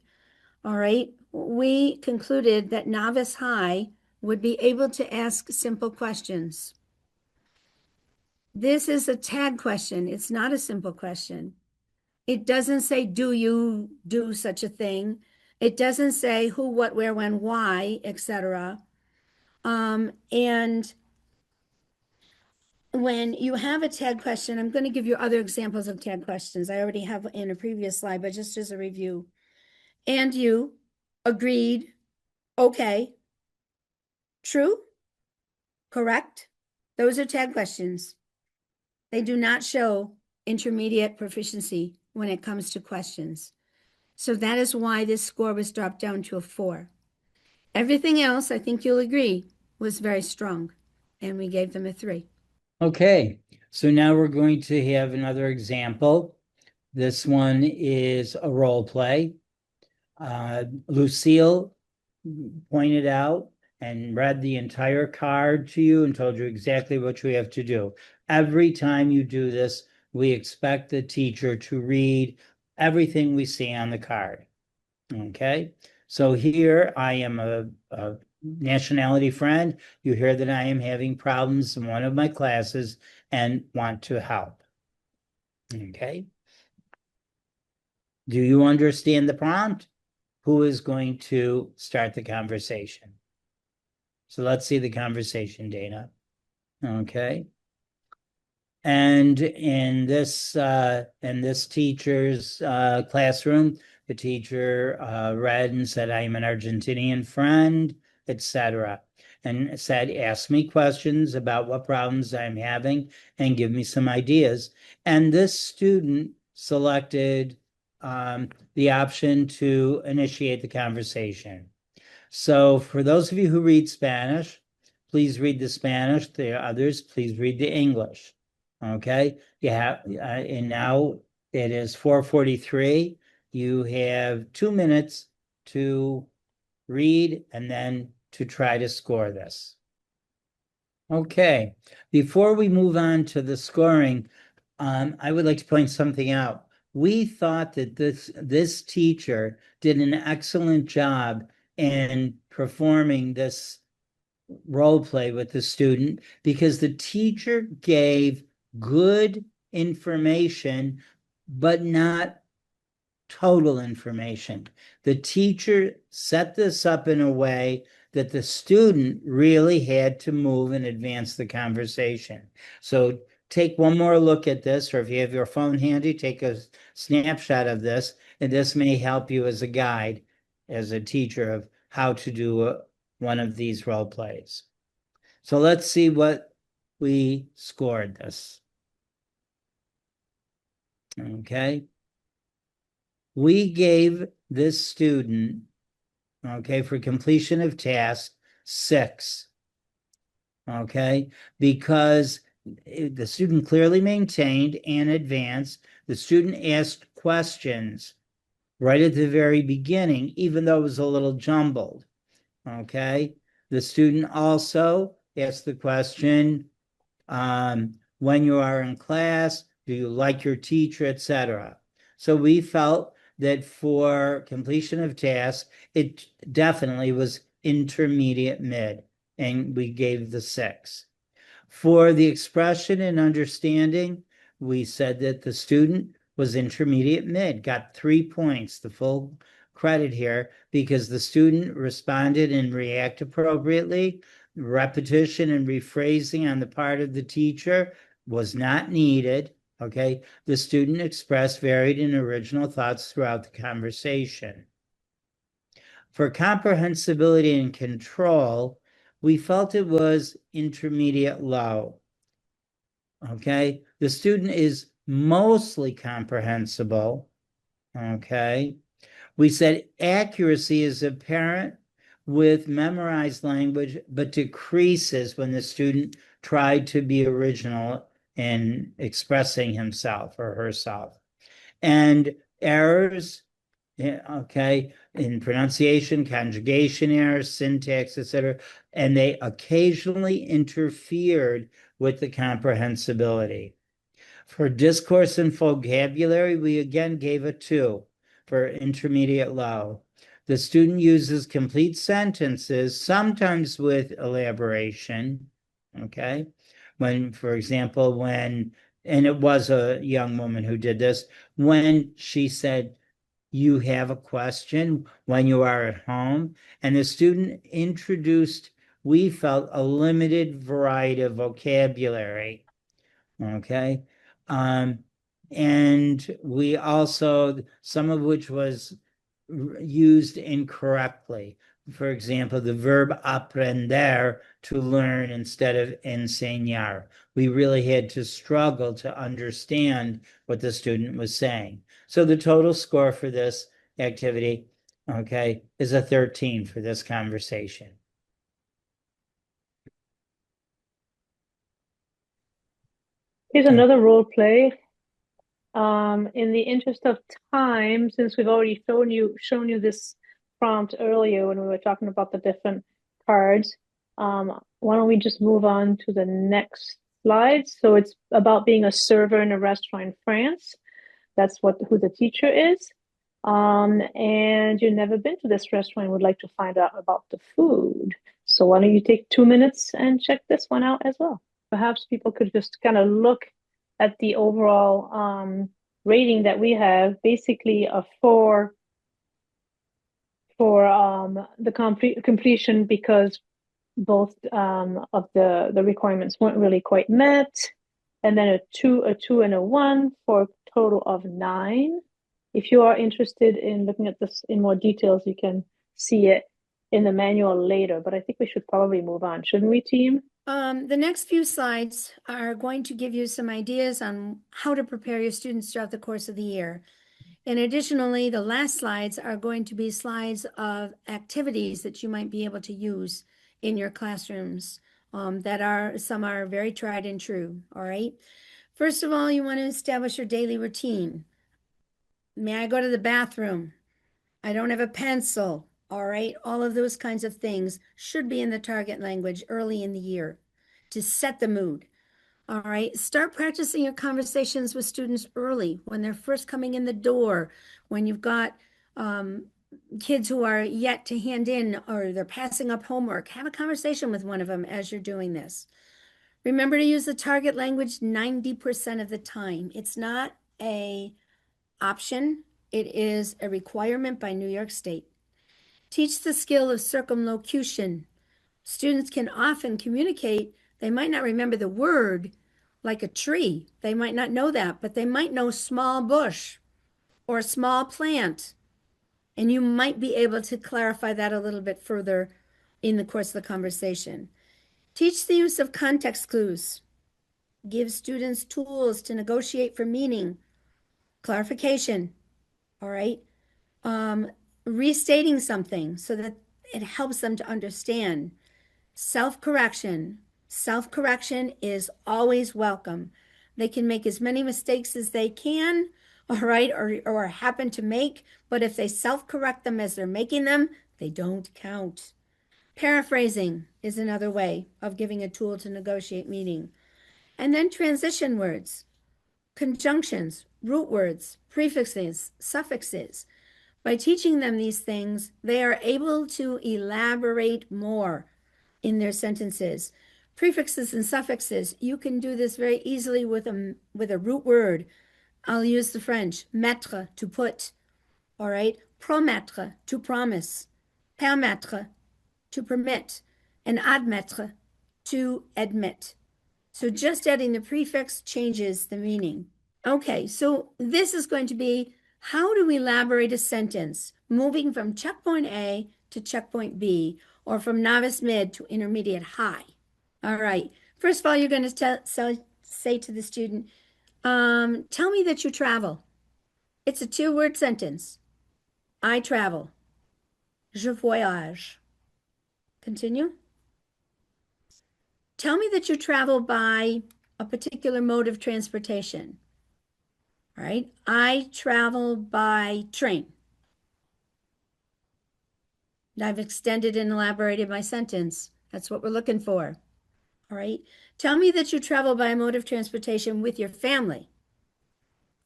S4: all right, we concluded that novice high would be able to ask simple questions. This is a tag question. It's not a simple question. It doesn't say, do you do such a thing? It doesn't say who, what, where, when, why, etc. And when you have a tag question, I'm going to give you other examples of tag questions. I already have in a previous slide, but just as a review. And you agreed, okay, true, correct. Those are tag questions. They do not show intermediate proficiency when it comes to questions. So that is why this score was dropped down to a 4. Everything else, I think you'll agree, was very strong, and we gave them a 3.
S1: Okay, so now we're going to have another example. This one is a role play. Lucille pointed out and read the entire card to you and told you exactly what you have to do. Every time you do this, we expect the teacher to read everything we see on the card. Okay, so here I am a nationality friend. You hear that I am having problems in one of my classes and want to help. Okay. Do you understand the prompt? Who is going to start the conversation? So let's see the conversation, Dana. Okay. And in this teacher's classroom, the teacher read and said, I am an Argentinian friend, etc. And said, ask me questions about what problems I'm having and give me some ideas. And this student selected the option to initiate the conversation. So for those of you who read Spanish, please read the Spanish. The others, please read the English. Okay, yeah, and now it is 4:43. You have 2 minutes to read and then to try to score this. Okay, before we move on to the scoring, I would like to point something out. We thought that this teacher did an excellent job in performing this role play with the student because the teacher gave good information, but not total information. The teacher set this up in a way that the student really had to move and advance the conversation. So take one more look at this, or if you have your phone handy, take a snapshot of this, and this may help you as a guide, as a teacher, of how to do one of these role plays. So let's see what we scored this. Okay. We gave this student, okay, for completion of task, 6. Okay, because the student clearly maintained and advanced. The student asked questions right at the very beginning, even though it was a little jumbled. Okay, the student also asked the question, when you are in class, do you like your teacher, etc. So we felt that for completion of tasks, it definitely was intermediate mid, and we gave the 6. For the expression and understanding, we said that the student was intermediate mid, got 3 points, the full credit here, because the student responded and reacted appropriately. Repetition and rephrasing on the part of the teacher was not needed. Okay, the student expressed varied and original thoughts throughout the conversation. For comprehensibility and control, we felt it was intermediate low. Okay, the student is mostly comprehensible. Okay, we said accuracy is apparent with memorized language, but decreases when the student tried to be original in expressing himself or herself. And errors, okay, in pronunciation, conjugation errors, syntax, etc., and they occasionally interfered with the comprehensibility. For discourse and vocabulary, we again gave a 2 for intermediate low. The student uses complete sentences, sometimes with elaboration, okay? when, for example, and it was a young woman who did this, when she said, you have a question when you are at home, and the student introduced, we felt, a limited variety of vocabulary. Okay. And we also, some of which was used incorrectly. For example, the verb aprender, to learn, instead of enseñar. We really had to struggle to understand what the student was saying. So the total score for this activity, okay, is a 13 for this conversation.
S3: Here's another role play. In the interest of time, since we've already shown you this prompt earlier when we were talking about the different cards, why don't we just move on to the next slide? So it's about being a server in a restaurant in France. That's who the teacher is. And you've never been to this restaurant and would like to find out about the food. So why don't you take 2 minutes and check this one out as well? Perhaps people could just kind of look at the overall rating that we have, basically a 4 for the completion, because both of the requirements weren't really quite met, and then a 2, and a 1 for a total of 9. If you are interested in looking at this in more details, you can see it in the manual later, but I think we should probably move on, shouldn't we, team?
S4: The next few slides are going to give you some ideas on how to prepare your students throughout the course of the year. And additionally, the last slides are going to be slides of activities that you might be able to use in your classrooms some are very tried and true, all right? First of all, you want to establish your daily routine. May I go to the bathroom? I don't have a pencil. All right. All of those kinds of things should be in the target language early in the year to set the mood. All right. Start practicing your conversations with students early when they're first coming in the door, when you've got kids who are yet to hand in or they're passing up homework. Have a conversation with one of them as you're doing this. Remember to use the target language 90% of the time. It's not an option. It is a requirement by New York State. Teach the skill of circumlocution. Students can often communicate. They might not remember the word, like a tree. They might not know that, but they might know small bush or small plant. And you might be able to clarify that a little bit further in the course of the conversation. Teach the use of context clues. Give students tools to negotiate for meaning, clarification, all right? Restating something so that it helps them to understand. Self-correction. Self-correction is always welcome. They can make as many mistakes as they can, all right, or happen to make, but if they self-correct them as they're making them, they don't count. Paraphrasing is another way of giving a tool to negotiate meaning. And then transition words, conjunctions, root words, prefixes, suffixes. By teaching them these things, they are able to elaborate more in their sentences. Prefixes and suffixes, you can do this very easily with a root word. I'll use the French, mettre, to put, all right? Promettre, to promise. Permettre, to permit. And admettre, to admit. So just adding the prefix changes the meaning. Okay, so this is going to be how to elaborate a sentence, moving from checkpoint A to checkpoint B, or from novice mid to intermediate high. All right, first of all, you're going to say to the student, tell me that you travel. It's a 2-word sentence. I travel. Je voyage. Continue. Tell me that you travel by a particular mode of transportation. All right, I travel by train. I've extended and elaborated my sentence. That's what we're looking for. All right, tell me that you travel by a mode of transportation with your family.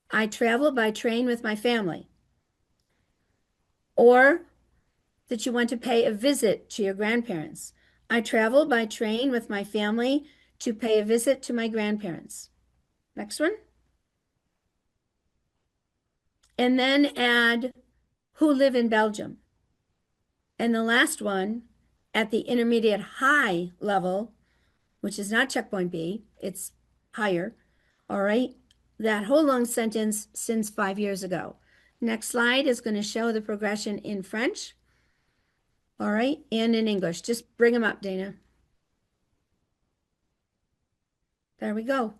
S4: I travel by train with my family. Or that you want to pay a visit to your grandparents. I travel by train with my family to pay a visit to my grandparents. Next one. And then add who live in Belgium. And the last one, at the intermediate high level, which is not checkpoint B, it's higher, all right? That whole long sentence since 5 years ago. Next slide is going to show the progression in French, all right, and in English. Just bring them up, Dana. There we go.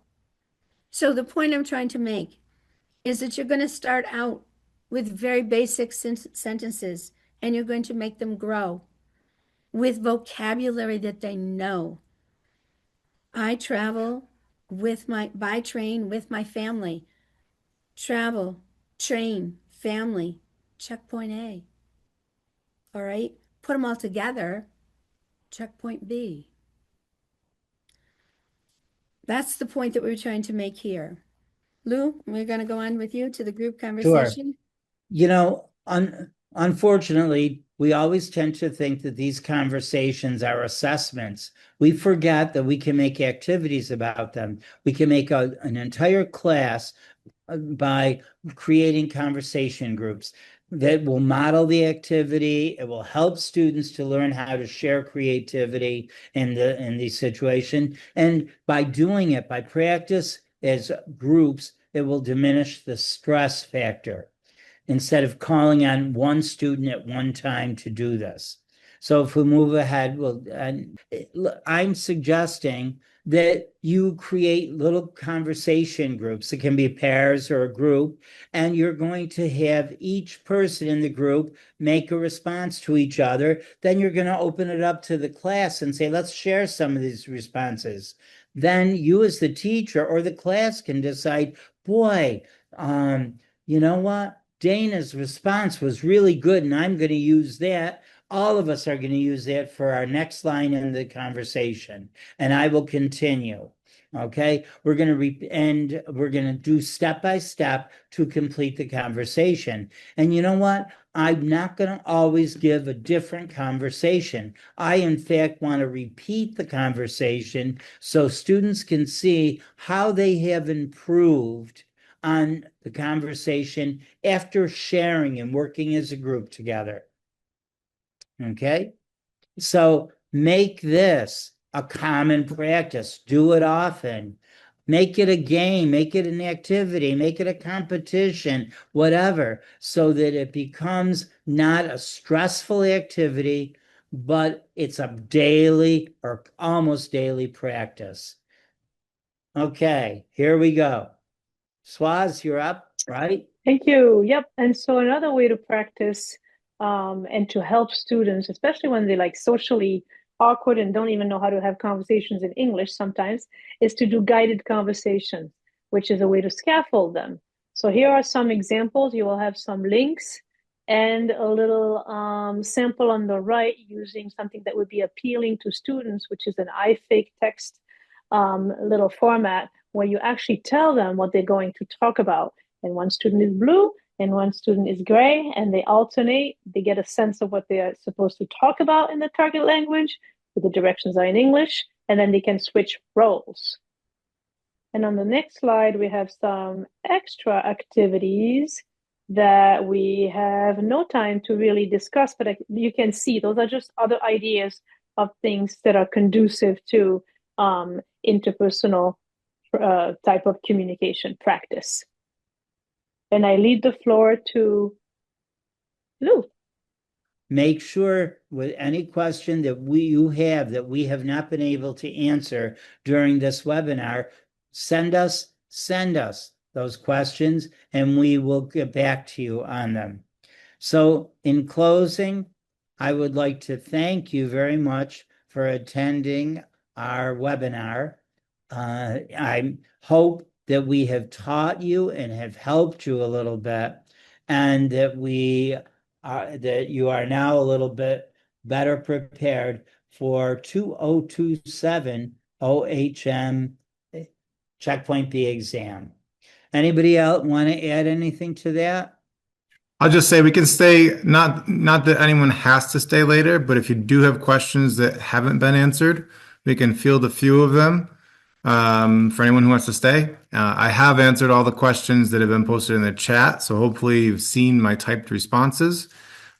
S4: So the point I'm trying to make is that you're going to start out with very basic sentences, and you're going to make them grow with vocabulary that they know. I travel by train with my family. Travel, train, family, checkpoint A. All right, put them all together, checkpoint B. That's the point that we're trying to make here. Lou, we're going to go on with you to the group conversation.
S1: You know, unfortunately, we always tend to think that these conversations are assessments. We forget that we can make activities about them. We can make an entire class by creating conversation groups that will model the activity. It will help students to learn how to share creativity in the situation. And by doing it, by practice as groups, it will diminish the stress factor instead of calling on one student at one time to do this. So if we move ahead, I'm suggesting that you create little conversation groups. It can be pairs or a group, and you're going to have each person in the group make a response to each other. Then you're going to open it up to the class and say, let's share some of these responses. Then you as the teacher or the class can decide, boy, you know what? Dana's response was really good, and I'm going to use that. All of us are going to use that for our next line in the conversation, and I will continue. Okay, we're going to do step by step to complete the conversation. And you know what? I'm not going to always give a different conversation. I, in fact, want to repeat the conversation so students can see how they have improved on the conversation after sharing and working as a group together. Okay, so make this a common practice. Do it often. Make it a game, make it an activity, make it a competition, whatever, so that it becomes not a stressful activity, but it's a daily or almost daily practice. Okay, here we go. Swaz, you're up, right?
S3: Thank you. Yep. And so another way to practice and to help students, especially when they're like socially awkward and don't even know how to have conversations in English sometimes, is to do guided conversations, which is a way to scaffold them. So here are some examples. You will have some links and a little sample on the right using something that would be appealing to students, which is an iFake text little format where you actually tell them what they're going to talk about. And one student is blue and one student is gray, and they alternate. They get a sense of what they are supposed to talk about in the target language, but the directions are in English, and then they can switch roles. And on the next slide, we have some extra activities that we have no time to really discuss, but you can see those are just other ideas of things that are conducive to interpersonal type of communication practice. And I leave the floor to Lou.
S1: Make sure with any question that you have that we have not been able to answer during this webinar, send us those questions and we will get back to you on them. So in closing, I would like to thank you very much for attending our webinar. I hope that we have taught you and have helped you a little bit, and that that you are now a little bit better prepared for 2027 OHM Checkpoint B exam. Anybody else want to add anything to that?
S5: I'll just say we can stay, not that anyone has to stay later, but if you do have questions that haven't been answered, we can field a few of them. for anyone who wants to stay. I have answered all the questions that have been posted in the chat, so hopefully you've seen my typed responses.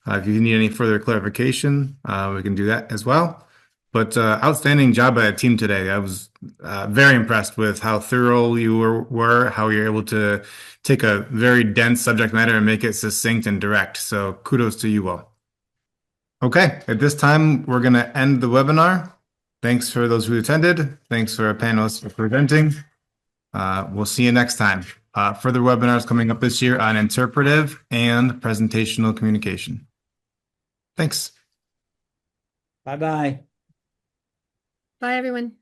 S5: If you need any further clarification, we can do that as well. But outstanding job by the team today. I was very impressed with how thorough you were, how you're able to take a very dense subject matter and make it succinct and direct. So kudos to you all. Okay, at this time, we're going to end the webinar. Thanks for those who attended. Thanks for our panelists for presenting. We'll see you next time. Further webinars coming up this year on interpretive and presentational communication. Thanks.
S1: Bye-bye.
S4: Bye, everyone.